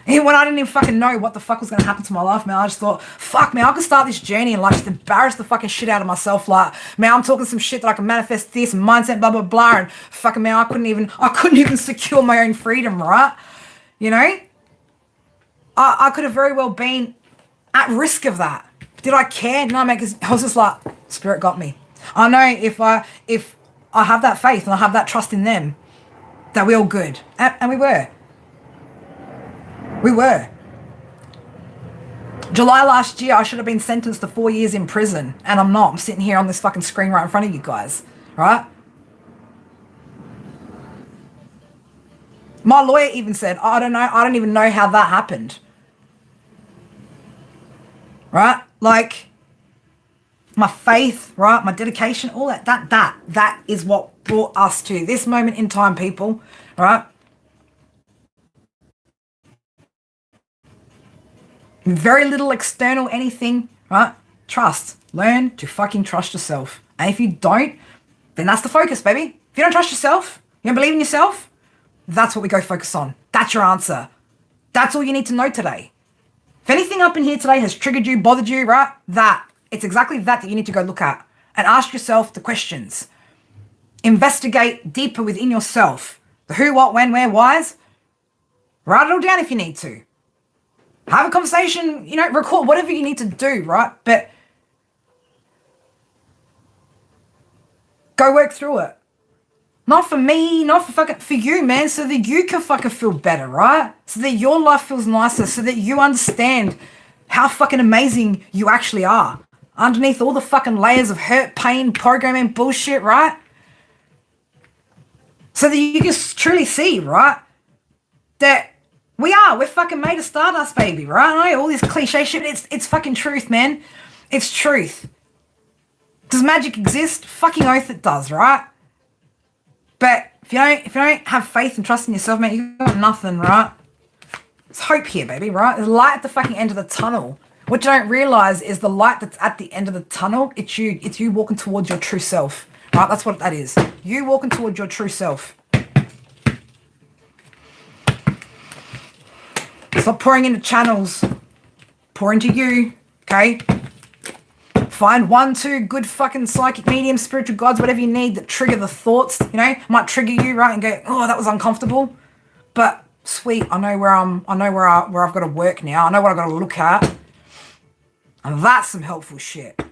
And when I didn't even fucking know what the fuck was going to happen to my life, man, I just thought, fuck, man, I could start this journey and like just embarrass the fucking shit out of myself. Like, man, I'm talking some shit that I can manifest this and mindset, blah, blah, blah. And fucking, man, I couldn't even secure my own freedom, right? You know? I could have very well been at risk of that. Did I care? No, man, because I was just like, Spirit got me. I know if I have that faith and I have that trust in them, that we're all good. And we were. We were. July last year, I should have been sentenced to 4 years in prison. And I'm not. I'm sitting here on this fucking screen right in front of you guys. Right? My lawyer even said, I don't even know how that happened. Right? Like, my faith, right? My dedication, all that is what brought us to this moment in time, people. Right? Very little external anything, right? Trust. Learn to fucking trust yourself. And if you don't, then that's the focus, baby. If you don't trust yourself, you don't believe in yourself, that's what we go focus on. That's your answer. That's all you need to know today. If anything up in here today has triggered you, bothered you, right? It's exactly that you need to go look at and ask yourself the questions. Investigate deeper within yourself. The who, what, when, where, whys. Write it all down if you need to. Have a conversation, you know, record whatever you need to do, right? But go work through it. Not for me, not for you, man, so that you can fucking feel better, right? So that your life feels nicer, so that you understand how fucking amazing you actually are. Underneath all the fucking layers of hurt, pain, programming, bullshit, right? So that you can truly see, right? That we're fucking made of stardust, baby, right? I know all this cliche shit, it's fucking truth, man. It's truth. Does magic exist? Fucking oath it does, right? But if you don't have faith and trust in yourself, man, you got nothing, right? There's hope here, baby, right? There's light at the fucking end of the tunnel. What you don't realize is the light that's at the end of the tunnel, it's you walking towards your true self, right? That's what that is. You walking towards your true self. Stop pouring into channels. Pour into you, okay? Find 1, 2 good fucking psychic mediums, spiritual guides, whatever you need that trigger the thoughts, you know, might trigger you, right? And go, oh, that was uncomfortable. But sweet, I know where I've got to work now. I know what I've got to look at. And that's some helpful shit.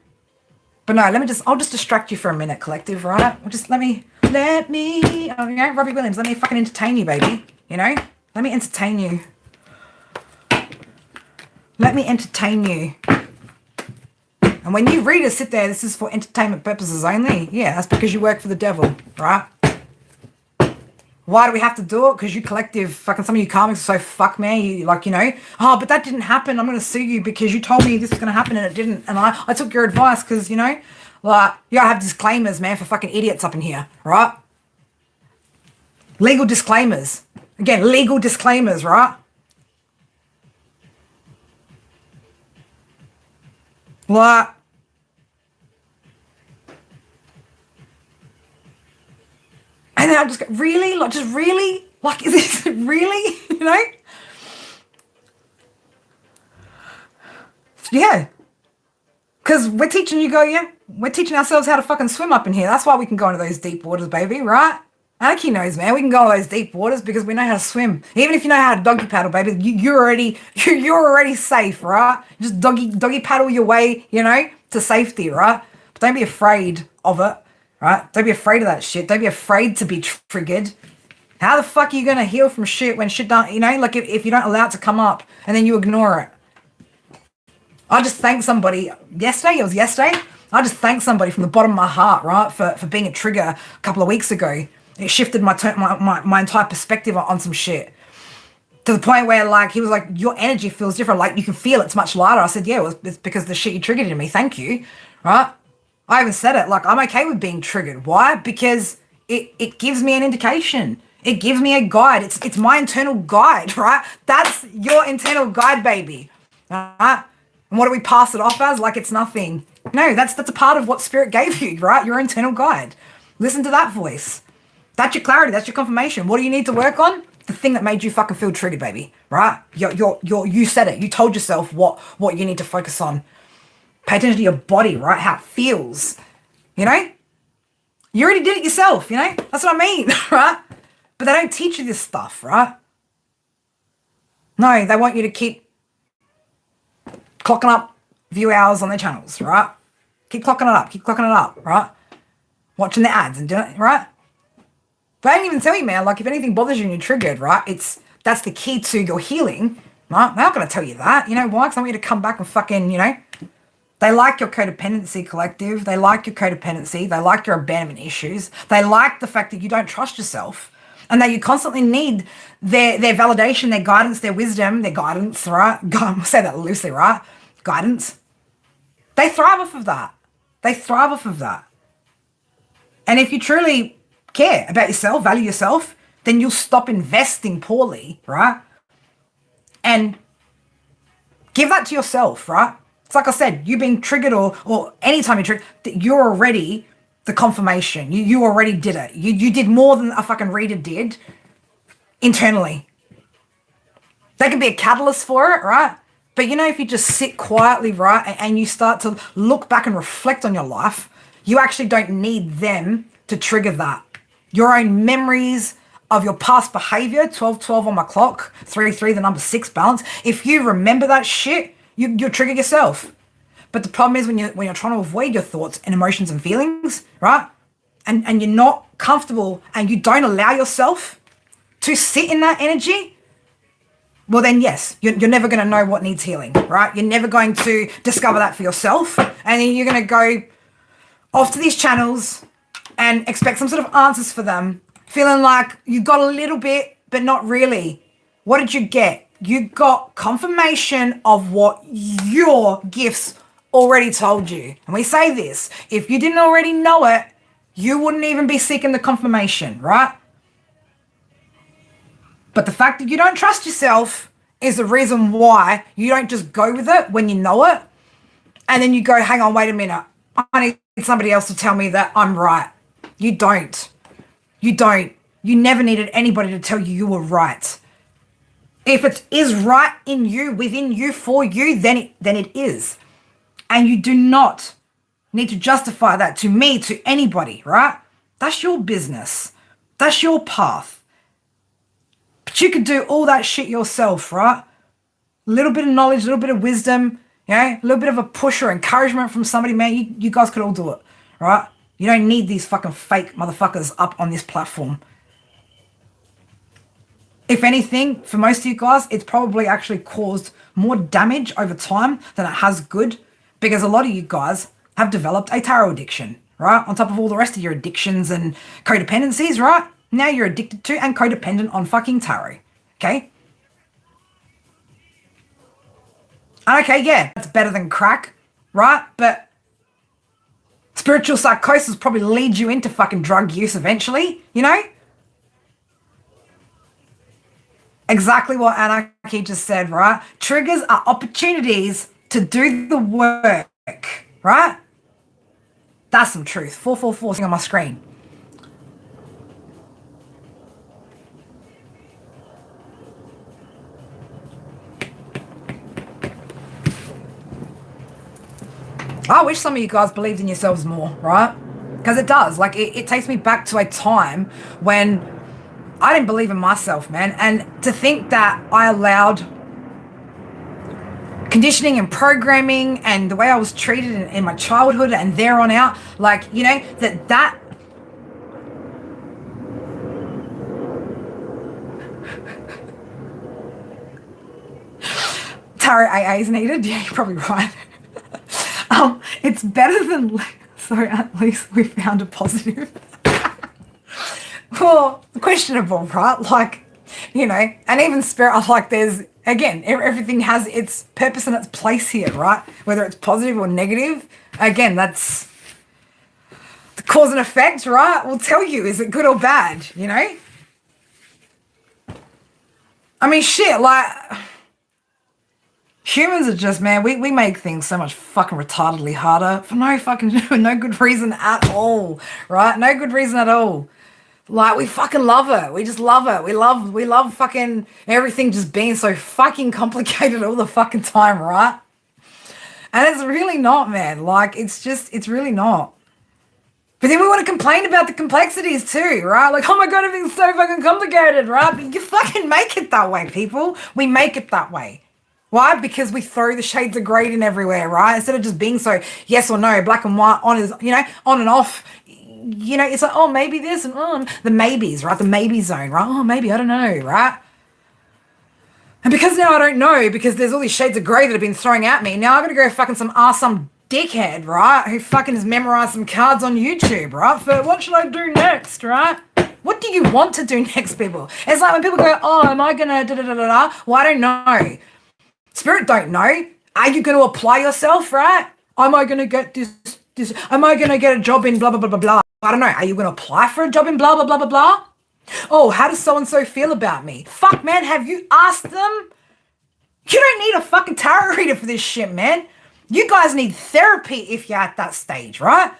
But no, I'll just distract you for a minute, collective, right? Let me, you know, Robbie Williams, let me fucking entertain you, baby. You know? Let me entertain you. Let me entertain you. And when you readers sit there, this is for entertainment purposes only. Yeah, that's because you work for the devil, right? Why do we have to do it? Because you collective, fucking some of you karmics are so fuck, man. You like, you know, oh, but that didn't happen. I'm going to sue you because you told me this was going to happen and it didn't. And I took your advice because, you know, like, you gotta have disclaimers, man, for fucking idiots up in here, right? Legal disclaimers. Again, legal disclaimers, right? Like, and then I just go, really? Like, just really? Like, is this really? You know? Yeah. Because we're teaching we're teaching ourselves how to fucking swim up in here. That's why we can go into those deep waters, baby, right? Anarchy knows, man. We can go into those deep waters because we know how to swim. Even if you know how to doggy paddle, baby, you're already safe, right? Just doggy paddle your way, you know, to safety, right? But don't be afraid of it, right? Don't be afraid of that shit. Don't be afraid to be triggered. How the fuck are you going to heal from shit when shit don't, you know, like if you don't allow it to come up and then you ignore it? I just thanked somebody yesterday. It was yesterday. I just thanked somebody from the bottom of my heart, right, for being a trigger a couple of weeks ago. It shifted my entire perspective on some shit. To the point where, like, he was like, your energy feels different. Like, you can feel it's much lighter. I said, yeah, it's because the shit you triggered in me. Thank you. Right? I even said it. Like, I'm okay with being triggered. Why? Because it gives me an indication. It gives me a guide. It's my internal guide, right? That's your internal guide, baby. Right? And what do we pass it off as? Like it's nothing. No, that's a part of what spirit gave you, right? Your internal guide. Listen to that voice. That's your clarity. That's your confirmation. What do you need to work on? The thing that made you fucking feel triggered, baby, right? You said it. You told yourself what you need to focus on. Pay attention to your body, right? How it feels, you know? You already did it yourself, you know? That's what I mean, right? But they don't teach you this stuff, right? No, they want you to keep clocking up view hours on their channels, right? Keep clocking it up, right? Watching the ads and doing it, right? But I didn't even tell you, man, like if anything bothers you and you're triggered, right? That's the key to your healing, right? They're not going to tell you that. You know why? Because I want you to come back and fucking, you know, they like your codependency collective. They like your codependency. They like your abandonment issues. They like the fact that you don't trust yourself and that you constantly need their validation, their guidance, their wisdom, their guidance, right? I'll say that loosely, right? Guidance. They thrive off of that. They thrive off of that. And if you truly care about yourself, value yourself, then you'll stop investing poorly, right? And give that to yourself, right? It's like I said, you being triggered or anytime you're triggered, you're already the confirmation. You already did it. You did more than a fucking reader did internally. They can be a catalyst for it, right? But you know, if you just sit quietly, right, and you start to look back and reflect on your life, you actually don't need them to trigger that. Your own memories of your past behavior, 12-12 on my clock, 3-3, the number 6 balance. If you remember that shit, you'll trigger yourself. But the problem is when you're trying to avoid your thoughts and emotions and feelings, right? And you're not comfortable and you don't allow yourself to sit in that energy, well then yes, you're never going to know what needs healing, right? You're never going to discover that for yourself. And then you're going to go off to these channels and expect some sort of answers for them, feeling like you got a little bit, but not really. What did you get? You got confirmation of what your gifts already told you. And we say this, if you didn't already know it, you wouldn't even be seeking the confirmation, right? But the fact that you don't trust yourself is the reason why you don't just go with it when you know it. And then you go, hang on, wait a minute. I need somebody else to tell me that I'm right. You don't. You don't. You never needed anybody to tell you were right. If it is right in you, within you, for you, then it is. And you do not need to justify that to me, to anybody, right? That's your business. That's your path. But you could do all that shit yourself, right? A little bit of knowledge, a little bit of wisdom, you know, a little bit of a push or encouragement from somebody, man, you guys could all do it, right? You don't need these fucking fake motherfuckers up on this platform. If anything, for most of you guys, it's probably actually caused more damage over time than it has good, because a lot of you guys have developed a tarot addiction, right? On top of all the rest of your addictions and codependencies, right? Now you're addicted to and codependent on fucking tarot, okay? And okay, yeah, that's better than crack, right? But spiritual psychosis probably leads you into fucking drug use eventually, you know? Exactly what Anarchy just said, right? Triggers are opportunities to do the work, right? That's some truth. 444 on my screen. I wish some of you guys believed in yourselves more, right? Because it does. Like, it takes me back to a time when I didn't believe in myself, man. And to think that I allowed conditioning and programming and the way I was treated in my childhood and there on out, like, you know, that tarot AA is needed. Yeah, you're probably right. It's better than, so at least we found a positive. Well, questionable, right? Like, you know, and even spirit, I like there's, again, everything has its purpose and its place here, right? Whether it's positive or negative, again, that's the cause and effect, right? Will tell you, is it good or bad, you know? I mean, shit, like, humans are just, man, we make things so much fucking retardedly harder for no fucking, no good reason at all, right? No good reason at all. Like, we fucking love it. We just love it. We love fucking everything just being so fucking complicated all the fucking time, right? And it's really not, man. Like, it's really not. But then we want to complain about the complexities too, right? Like, oh my God, everything's so fucking complicated, right? But you fucking make it that way, people. We make it that way. Why? Because we throw the shades of grey in everywhere, right? Instead of just being so yes or no, black and white, on is, you know, on and off. You know, it's like, oh, maybe this and the maybes, right? The maybe zone, right? Oh, maybe, I don't know, right? And because now I don't know, because there's all these shades of grey that have been throwing at me, now I'm going to go fucking ask some dickhead, right? Who fucking has memorized some cards on YouTube, right? For what should I do next, right? What do you want to do next, people? It's like when people go, oh, am I going to da-da-da-da-da? Well, I don't know. Spirit don't know. Are you going to apply yourself, right? Am I going to get this? Am I going to get a job in blah, blah, blah, blah, blah? I don't know. Are you going to apply for a job in blah, blah, blah, blah, blah? Oh, how does so-and-so feel about me? Fuck, man, have you asked them? You don't need a fucking tarot reader for this shit, man. You guys need therapy if you're at that stage, right?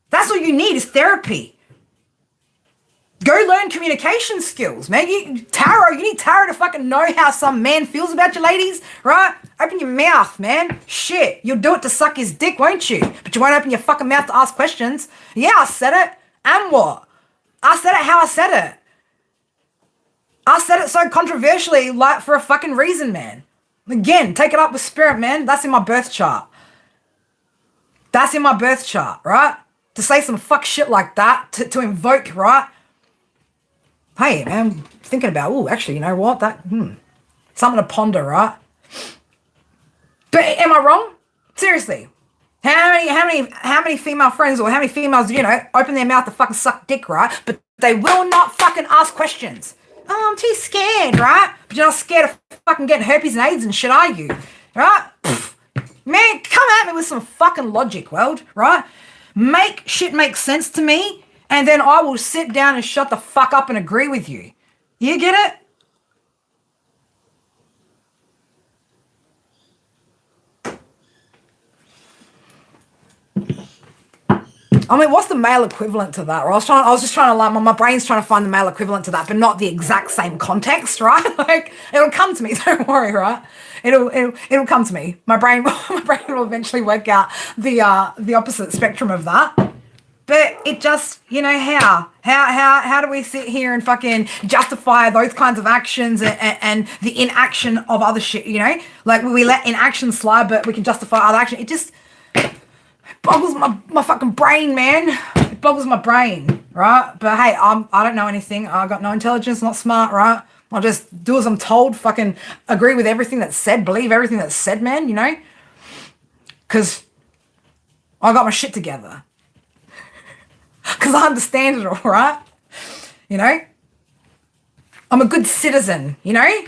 That's all you need is therapy. Go learn communication skills, man. You need tarot to fucking know how some man feels about you, ladies, right? Open your mouth, man. Shit, you'll do it to suck his dick, won't you? But you won't open your fucking mouth to ask questions. Yeah, I said it. And what? I said it how I said it. I said it so controversially, like, for a fucking reason, man. Again, take it up with spirit, man. That's in my birth chart. That's in my birth chart, right? To say some fuck shit like that, to invoke, right? Hey, man, I'm thinking about, oh, actually, you know what? Something to ponder, right? But am I wrong? Seriously. How many female friends or how many females, you know, open their mouth to fucking suck dick, right? But they will not fucking ask questions. Oh, I'm too scared, right? But you're not scared of fucking getting herpes and AIDS and shit, are you? Right? Pfft. Man, come at me with some fucking logic, world, right? Make shit make sense to me, and then I will sit down and shut the fuck up and agree with you. You get it? I mean, what's the male equivalent to that? Or I was just trying to, like, my brain's trying to find the male equivalent to that, but not the exact same context, right? Like, it'll come to me. Don't worry, right? It'll come to me. My brain will eventually work out the opposite spectrum of that. But it just, you know, how do we sit here and fucking justify those kinds of actions and the inaction of other shit, you know? Like, we let inaction slide, but we can justify other action. It just boggles my fucking brain, man. It boggles my brain, right? But hey, I don't know anything. I got no intelligence, not smart, right? I'll just do as I'm told, fucking agree with everything that's said, believe everything that's said, man, you know? Because I got my shit together. Because I understand it all, right? You know? I'm a good citizen, you know?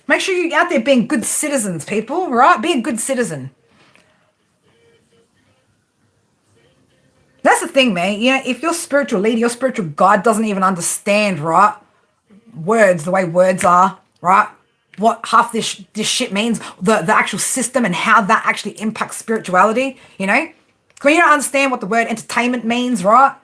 Make sure you're out there being good citizens, people, right? Be a good citizen. That's the thing, man. You know, if your spiritual leader, your spiritual guide doesn't even understand, right, words, the way words are, right, what half this shit means, the actual system and how that actually impacts spirituality, you know? When you don't understand what the word entertainment means, right,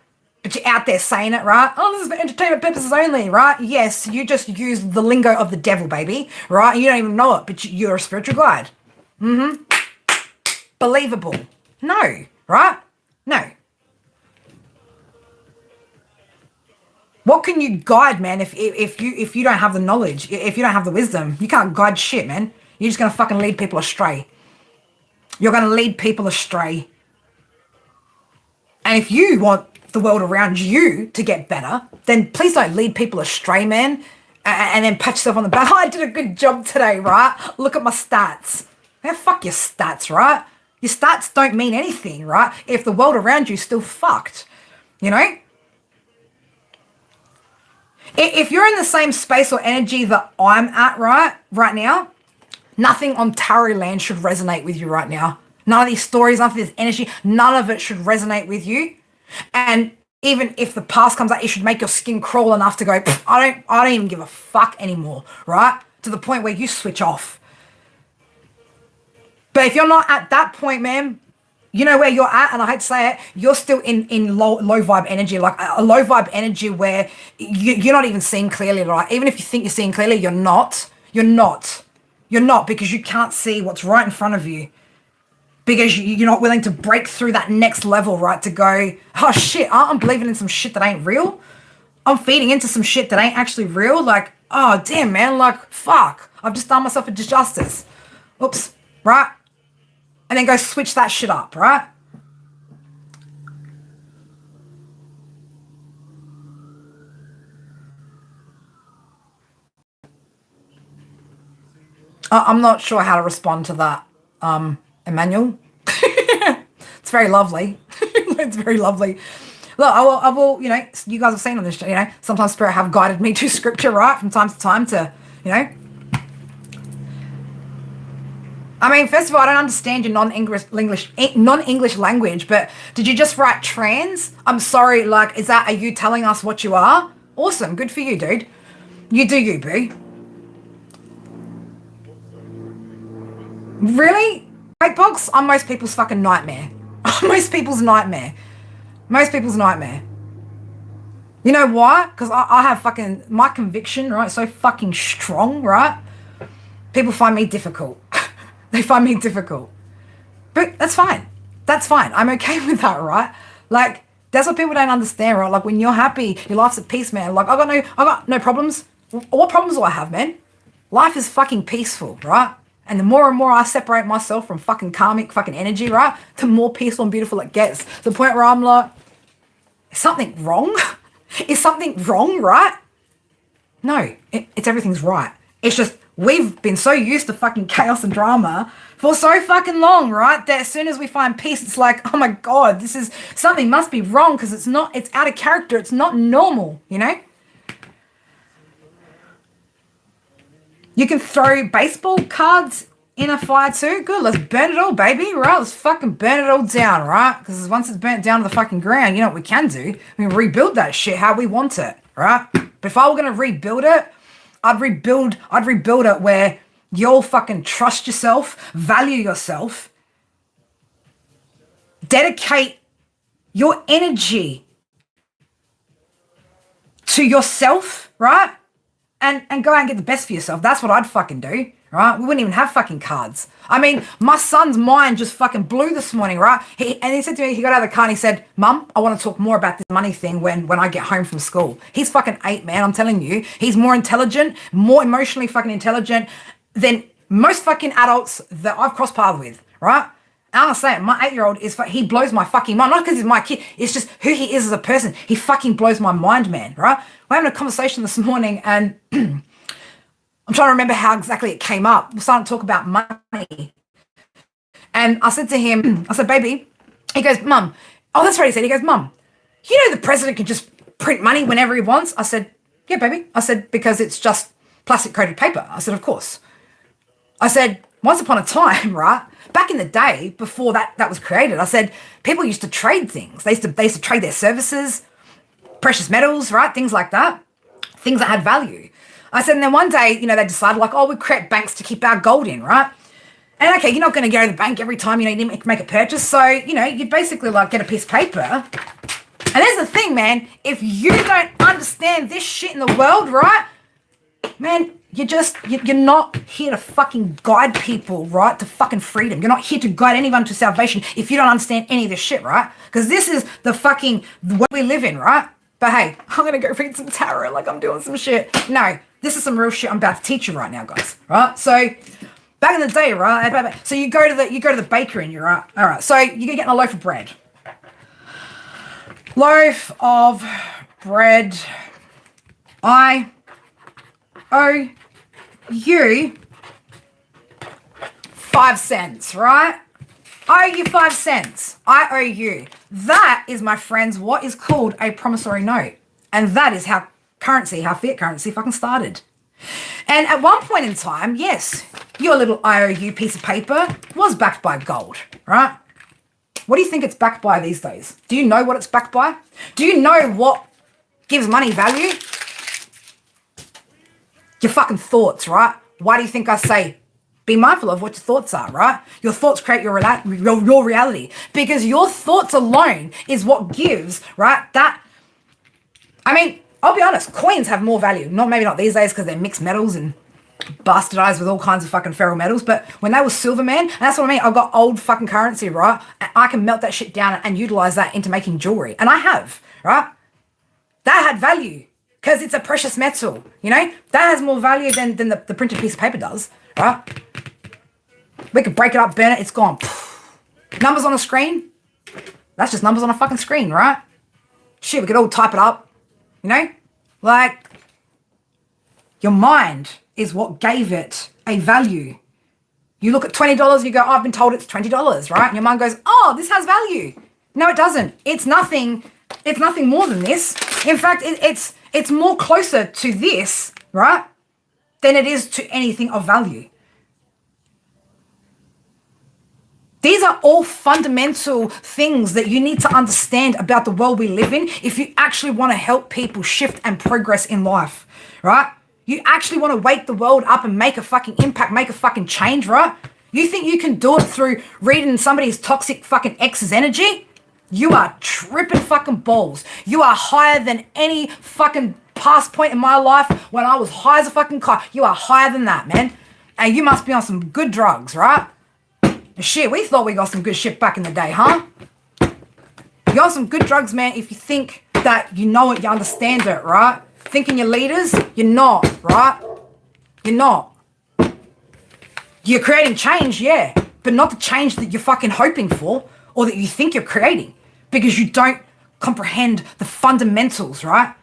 but you're out there saying it, right? Oh, this is for entertainment purposes only, right? Yes, you just use the lingo of the devil, baby, right? You don't even know it, but you're a spiritual guide. Believable. No, right? No. What can you guide, man, if you don't have the knowledge, if you don't have the wisdom? You can't guide shit, man. You're just going to fucking lead people astray. You're going to lead people astray. And if you want the world around you to get better, then please don't lead people astray, man, and then pat yourself on the back. Oh, I did a good job today, right? Look at my stats. Man, fuck your stats, right? Your stats don't mean anything, right? If the world around you is still fucked, you know? If you're in the same space or energy that I'm at right now, nothing on tarot land should resonate with you right now. None of these stories, none of this energy, none of it should resonate with you. And even if the past comes out, it should make your skin crawl enough to go, I don't even give a fuck anymore, right? To the point where you switch off. But if you're not at that point, man, you know where you're at, and I hate to say it, you're still in low vibe energy, like a low vibe energy where you're not even seeing clearly, right? Even if you think you're seeing clearly, you're not. You're not because you can't see what's right in front of you. Because you're not willing to break through that next level, right? To go, oh shit, I'm believing in some shit that ain't real. I'm feeding into some shit that ain't actually real. Like, oh damn, man, like, fuck. I've just done myself a disjustice. Oops, right? And then go switch that shit up, right? I'm not sure how to respond to that, Emmanuel. It's very lovely. It's very lovely. Look, I will, you know, you guys have seen on this, you know, sometimes Spirit have guided me to scripture, right? From time to time to, you know. I mean, first of all, I don't understand your non-English language, but did you just write trans? I'm sorry, like, are you telling us what you are? Awesome, good for you, dude. You do you, boo. Really? White box? I'm most people's fucking nightmare. Most people's nightmare. Most people's nightmare. You know why? Because I have fucking, my conviction, right, so fucking strong, right? People find me difficult. They find me difficult. But that's fine. That's fine. I'm okay with that, right? Like, that's what people don't understand, right? Like, when you're happy, your life's at peace, man. Like, I got no problems. What problems do I have, man? Life is fucking peaceful, right? And the more and more I separate myself from fucking karmic fucking energy, right? The more peaceful and beautiful it gets. To the point where I'm like, is something wrong? Is something wrong, right? No, it's everything's right. It's just we've been so used to fucking chaos and drama for so fucking long, right? That as soon as we find peace, it's like, oh my God, this is, something must be wrong because it's out of character. It's not normal, you know? You can throw baseball cards in a fire too. Good, let's burn it all, baby, right? Let's fucking burn it all down, right? Because once it's burnt down to the fucking ground, you know what we can do? We can rebuild that shit how we want it, right? But if I were going to rebuild it, I'd rebuild it where you'll fucking trust yourself, value yourself, dedicate your energy to yourself, right? And go out and get the best for yourself. That's what I'd fucking do, right? We wouldn't even have fucking cards. I mean, my son's mind just fucking blew this morning, right? He said to me, he got out of the car and he said, Mum, I want to talk more about this money thing when I get home from school. He's fucking 8, man, I'm telling you. He's more intelligent, more emotionally fucking intelligent than most fucking adults that I've crossed paths with, right? And I'm saying, my 8-year-old he blows my fucking mind. Not because he's my kid, it's just who he is as a person. He fucking blows my mind, man, right? We're having a conversation this morning and I'm trying to remember how exactly it came up. We're starting to talk about money. And I said to him, I said, baby, he goes, Mum, oh, that's what he said. He goes, Mum, you know the president can just print money whenever he wants? I said, yeah, baby. I said, because it's just plastic coated paper. I said, of course. I said, once upon a time, right, back in the day before that was created, I said, people used to trade things. They used to trade their services, precious metals, right, things like that, things that had value. I said, and then one day, you know, they decided like, oh, we create banks to keep our gold in, right? And okay, you're not going to go to the bank every time, you know, you need to make a purchase. So, you know, you basically like get a piece of paper. And there's the thing, man, if you don't understand this shit in the world, right, man, you're not here to fucking guide people, right, to fucking freedom. You're not here to guide anyone to salvation if you don't understand any of this shit, right? Because this is the world we live in, right? But hey, I'm going to go read some tarot like I'm doing some shit. No, this is some real shit I'm about to teach you right now, guys, right? So back in the day, right, so you go to the bakery and you're right, all right, so you're getting a loaf of bread. Loaf of bread. I owe you 5 cents, right? I owe you 5 cents. I owe you. That is, my friends, what is called a promissory note. And that is how currency, how fiat currency fucking started. And at one point in time, yes, your little IOU piece of paper was backed by gold, right? What do you think it's backed by these days? Do you know what it's backed by? Do you know what gives money value? Your fucking thoughts, right? Why do you think I say be mindful of what your thoughts are, right? Your thoughts create your reality, because your thoughts alone is what gives, right? That, I mean, I'll be honest, coins have more value. Maybe not these days because they're mixed metals and bastardized with all kinds of fucking ferro metals. But when they were silver, man, and that's what I mean. I've got old fucking currency, right? I can melt that shit down and utilize that into making jewelry. And I have, right? That had value because it's a precious metal, you know? That has more value than the printed piece of paper does, right? We could break it up, burn it, it's gone. Numbers on a screen, that's just numbers on a fucking screen, right? Shit, we could all type it up, you know? Like, your mind is what gave it a value. You look at $20, you go, oh, I've been told it's $20, right? And your mind goes, oh, this has value. No, it doesn't. It's nothing more than this. In fact, it's more closer to this, right, than it is to anything of value. These are all fundamental things that you need to understand about the world we live in if you actually want to help people shift and progress in life, right? You actually want to wake the world up and make a fucking impact, make a fucking change, right? You think you can do it through reading somebody's toxic fucking ex's energy? You are tripping fucking balls. You are higher than any fucking past point in my life when I was high as a fucking car. You are higher than that, man. And you must be on some good drugs, right? Shit, we thought we got some good shit back in the day, huh? You're on some good drugs, man, if you think that you know it, you understand it, right? Thinking you're leaders, you're not, right? You're not. You're creating change, yeah, but not the change that you're fucking hoping for or that you think you're creating, because you don't comprehend the fundamentals, right?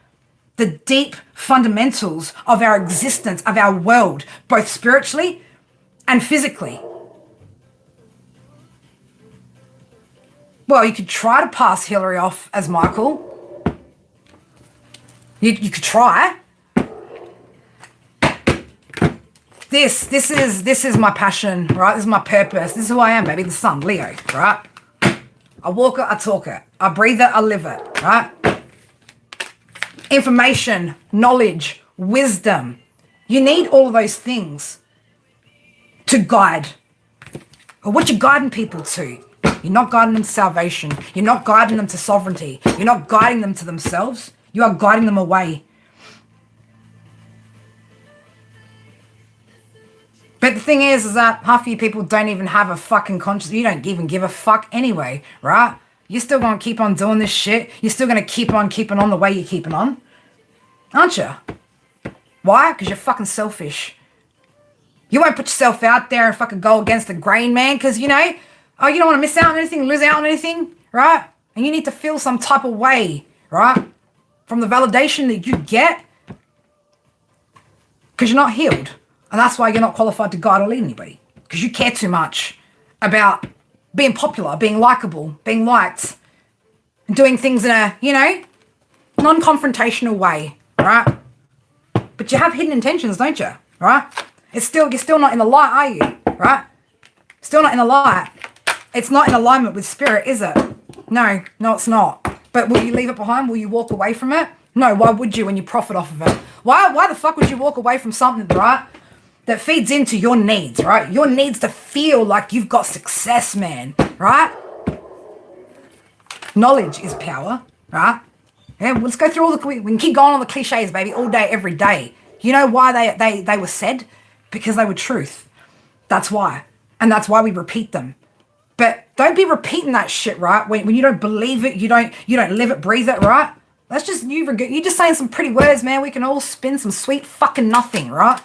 The deep fundamentals of our existence, of our world, both spiritually and physically. Well, you could try to pass Hillary off as Michael. You could try. This is my passion, right? This is my purpose. This is who I am, baby. The sun, Leo, right? I walk it, I talk it. I breathe it, I live it, right? Information, knowledge, wisdom. You need all of those things to guide. But what you guiding people to? You're not guiding them to salvation. You're not guiding them to sovereignty. You're not guiding them to themselves. You are guiding them away. But the thing is that half of you people don't even have a fucking conscience. You don't even give a fuck anyway, right? You're still going to keep on doing this shit. You're still going to keep on keeping on the way you're keeping on. Aren't you? Why? Because you're fucking selfish. You won't put yourself out there and fucking go against the grain, man, because, you know, oh, you don't want to miss out on anything, lose out on anything, right? And you need to feel some type of way, right? From the validation that you get, because you're not healed. And that's why you're not qualified to guide or lead anybody, because you care too much about being popular, being likable, being liked, and doing things in a, you know, non-confrontational way, right? But you have hidden intentions, don't you, right? You're still not in the light, are you, right? Still not in the light. It's not in alignment with spirit, is it? No, it's not. But will you leave it behind? Will you walk away from it? No, why would you when you profit off of it? Why the fuck would you walk away from something, right, that feeds into your needs, right? Your needs to feel like you've got success, man, right? Knowledge is power, right? Yeah, let's go through all we can keep going on the cliches, baby, all day, every day. You know why they were said? Because they were truth. That's why. And that's why we repeat them. But don't be repeating that shit, right? When you don't believe it, you don't live it, breathe it, right? That's just you're just saying some pretty words, man. We can all spin some sweet fucking nothing, right?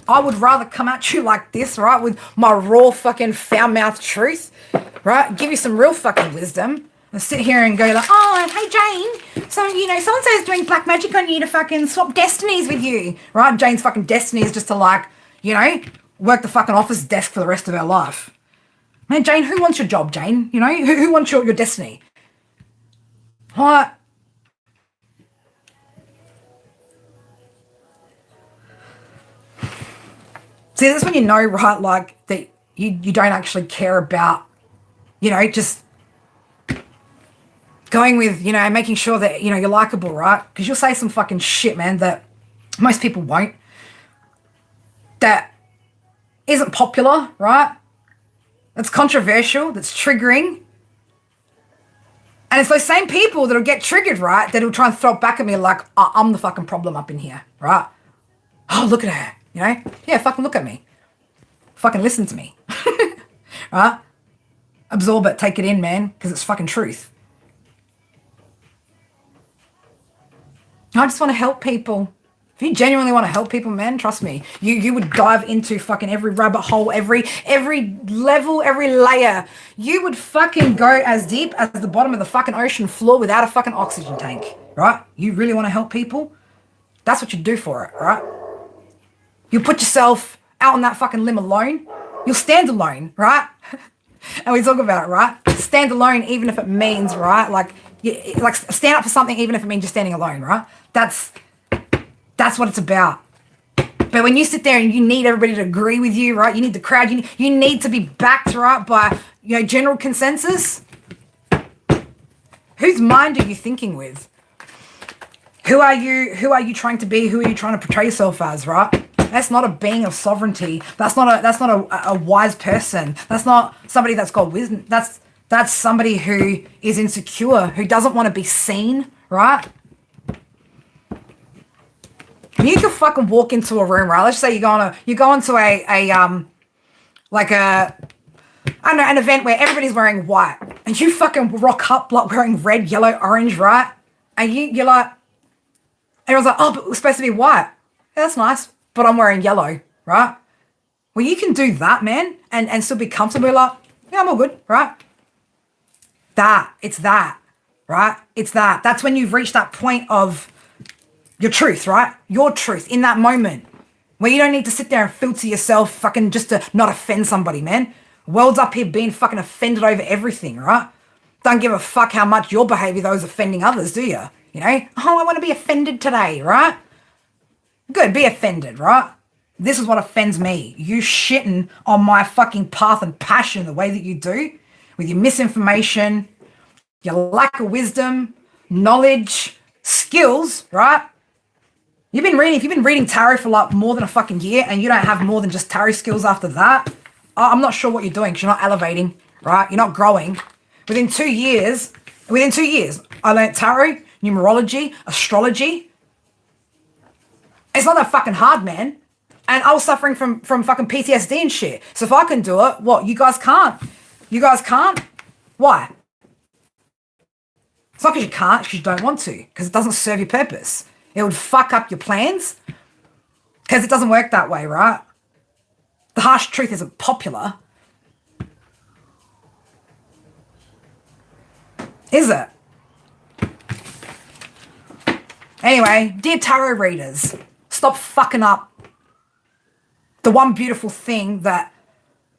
I would rather come at you like this, right? With my raw fucking foul-mouthed truth, right? Give you some real fucking wisdom. And sit here and go like, oh, hey, Jane. So, you know, so-and-so is doing black magic on you to fucking swap destinies with you, right? Jane's fucking destiny is just to, like, you know, work the fucking office desk for the rest of her life. Man, Jane, who wants your job, Jane? You know, who wants your destiny? What? See, that's when you know, right, like, that you don't actually care about, just going with, making sure that, you're likable, right? Because you'll say some fucking shit, man, that most people won't. That isn't popular, right? That's controversial, that's triggering. And it's those same people that'll get triggered, right, that'll try and throw it back at me like, oh, I'm the fucking problem up in here, right? Oh, look at her, Yeah, fucking look at me. Fucking listen to me. Right? Absorb it, take it in, man, because it's fucking truth. I just want to help people. If you genuinely want to help people, man, trust me, you would dive into fucking every rabbit hole, every level, every layer. You would fucking go as deep as the bottom of the fucking ocean floor without a fucking oxygen tank, right? You really want to help people? That's what you do for it, right? You put yourself out on that fucking limb alone. You'll stand alone, right? And we talk about it, right? Stand alone, even if it means, right? Like stand up for something, even if it means just standing alone, right? That's what it's about. But when you sit there and you need everybody to agree with you, right? You need the crowd. You need to be backed, right, by general consensus. Whose mind are you thinking with? Who are you trying to be? Who are you trying to portray yourself as, right? That's not a being of sovereignty. That's not a wise person. That's not somebody that's got wisdom. That's somebody who is insecure, who doesn't want to be seen, right? You can fucking walk into a room, right? Let's say you go into an event where everybody's wearing white, and you fucking rock up like wearing red, yellow, orange, right? And you're like, everyone's like, oh, but we're supposed to be white. Yeah, that's nice, but I'm wearing yellow, right? Well, you can do that, man, and still be comfortable. Like, yeah, I'm all good, right? It's that, right? It's that. That's when you've reached that point of your truth, right? Your truth in that moment where you don't need to sit there and filter yourself fucking just to not offend somebody, man. World's up here being fucking offended over everything, right? Don't give a fuck how much your behavior though is offending others, do you? Oh, I want to be offended today, right? Good, be offended, right? This is what offends me. You shitting on my fucking path and passion the way that you do with your misinformation, your lack of wisdom, knowledge, skills, right? If you've been reading tarot for like more than a fucking year and you don't have more than just tarot skills after that, I'm not sure what you're doing because you're not elevating, right? You're not growing. Within 2 years, I learned tarot, numerology, astrology. It's not that fucking hard, man. And I was suffering from fucking PTSD and shit. So if I can do it, what? You guys can't. You guys can't? Why? It's not because you can't, it's because you don't want to, because it doesn't serve your purpose. It would fuck up your plans because it doesn't work that way, right? The harsh truth isn't popular. Is it? Anyway, dear tarot readers, stop fucking up the one beautiful thing that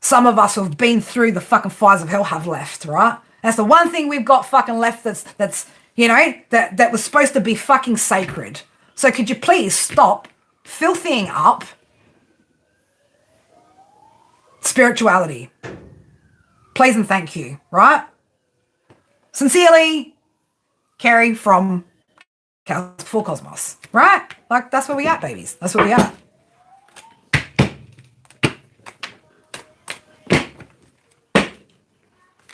some of us who have been through the fucking fires of hell have left, right? That's the one thing we've got fucking left that's that was supposed to be fucking sacred. So could you please stop filthying up spirituality? Please and thank you, right? Sincerely, Kerry from Full Cosmos, right? Like, that's where we at, babies. That's where we at.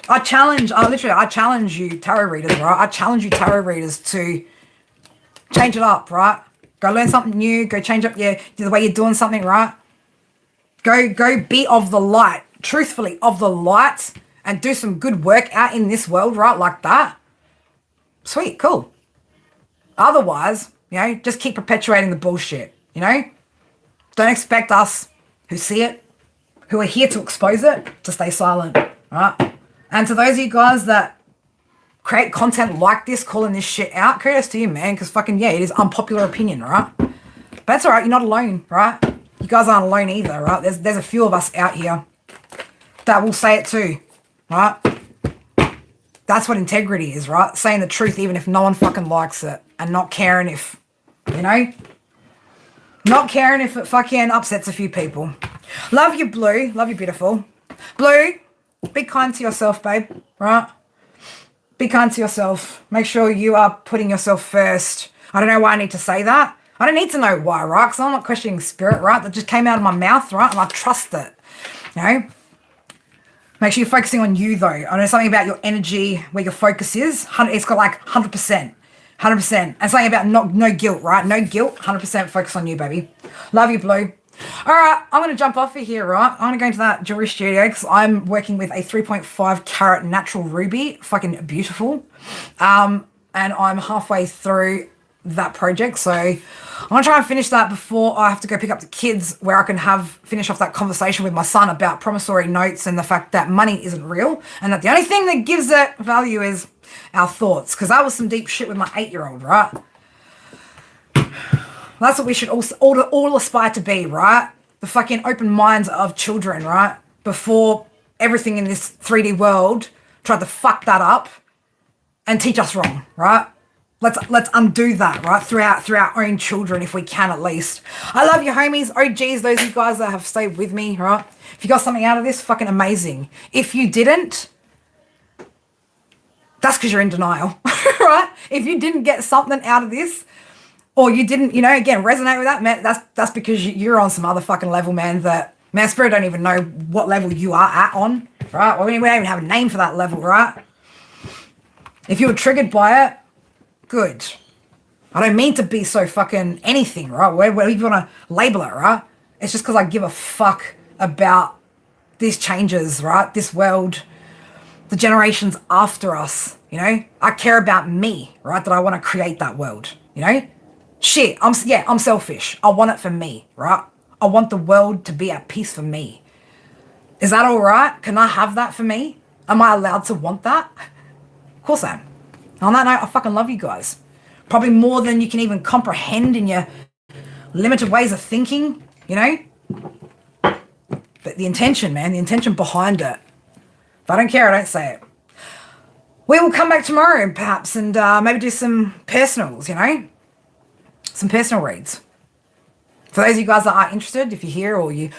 I challenge you tarot readers, right? I challenge you tarot readers to change it up, right? Go learn something new. Go change up the way you're doing something, right? Go be of the light, truthfully of the light, and do some good work out in this world, right? Like that. Sweet, cool. Otherwise, just keep perpetuating the bullshit, Don't expect us who see it, who are here to expose it, to stay silent, right? And to those of you guys that create content like this, calling this shit out, kudos to you, man, because fucking, it is unpopular opinion, right? But that's all right. You're not alone, right? You guys aren't alone either, right? There's a few of us out here that will say it too, right? That's what integrity is, right? Saying the truth even if no one fucking likes it and not caring if, Not caring if it fucking upsets a few people. Love you, Blue. Love you, beautiful. Blue, be kind to yourself, babe, right? Be kind to yourself. Make sure you are putting yourself first. I don't know why I need to say that. I don't need to know why, right? Because I'm not questioning spirit, right? That just came out of my mouth, right? And I trust it, you know? Make sure you're focusing on you, though. I know something about your energy, where your focus is. It's got like 100%. 100%. And something about no guilt, right? No guilt, 100% focus on you, baby. Love you, Blue. All right, I'm going to jump off of here, right? I'm going to go into that jewelry studio because I'm working with a 3.5 carat natural ruby. Fucking beautiful. And I'm halfway through that project. So I'm going to try and finish that before I have to go pick up the kids, where I can finish off that conversation with my son about promissory notes and the fact that money isn't real and that the only thing that gives it value is our thoughts. Because that was some deep shit with my 8-year-old, right? That's what we should all aspire to be, right? The fucking open minds of children, right? Before everything in this 3D world tried to fuck that up and teach us wrong, right? Let's undo that, right? Through our own children, if we can, at least. I love you, homies. OGs, those of you guys that have stayed with me, right? If you got something out of this, fucking amazing. If you didn't, that's because you're in denial, right? If you didn't get something out of this, or you didn't, again, resonate with that, man, that's because you're on some other fucking level, man, that, man, Spirit don't even know what level you are at on, right? Well, we don't even have a name for that level, right? If you were triggered by it, good. I don't mean to be so fucking anything, right? Where you want to label it, right? It's just because I give a fuck about these changes, right? This world, the generations after us, I care about me, right? That I want to create that world, Shit, I'm selfish. I want it for me, right? I want the world to be at peace for me. Is that all right? Can I have that for me? Am I allowed to want that? Of course I am. On that note, I fucking love you guys. Probably more than you can even comprehend in your limited ways of thinking, But the intention, man, the intention behind it. If I don't care, I don't say it. We will come back tomorrow, perhaps, and maybe do some personals, Some personal reads. For those of you guys that are interested, if you're here or you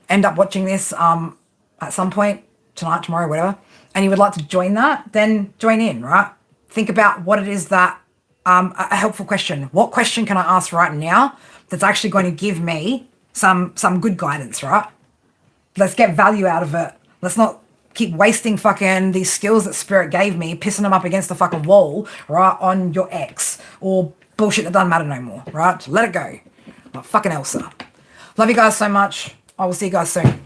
end up watching this at some point, tonight, tomorrow, whatever, and you would like to join that, then join in, right? Think about what it is that, a helpful question. What question can I ask right now that's actually going to give me some good guidance, right? Let's get value out of it. Let's not keep wasting fucking these skills that Spirit gave me, pissing them up against the fucking wall, right, on your ex or bullshit that doesn't matter no more, right? Let it go. Like fucking Elsa. Love you guys so much. I will see you guys soon.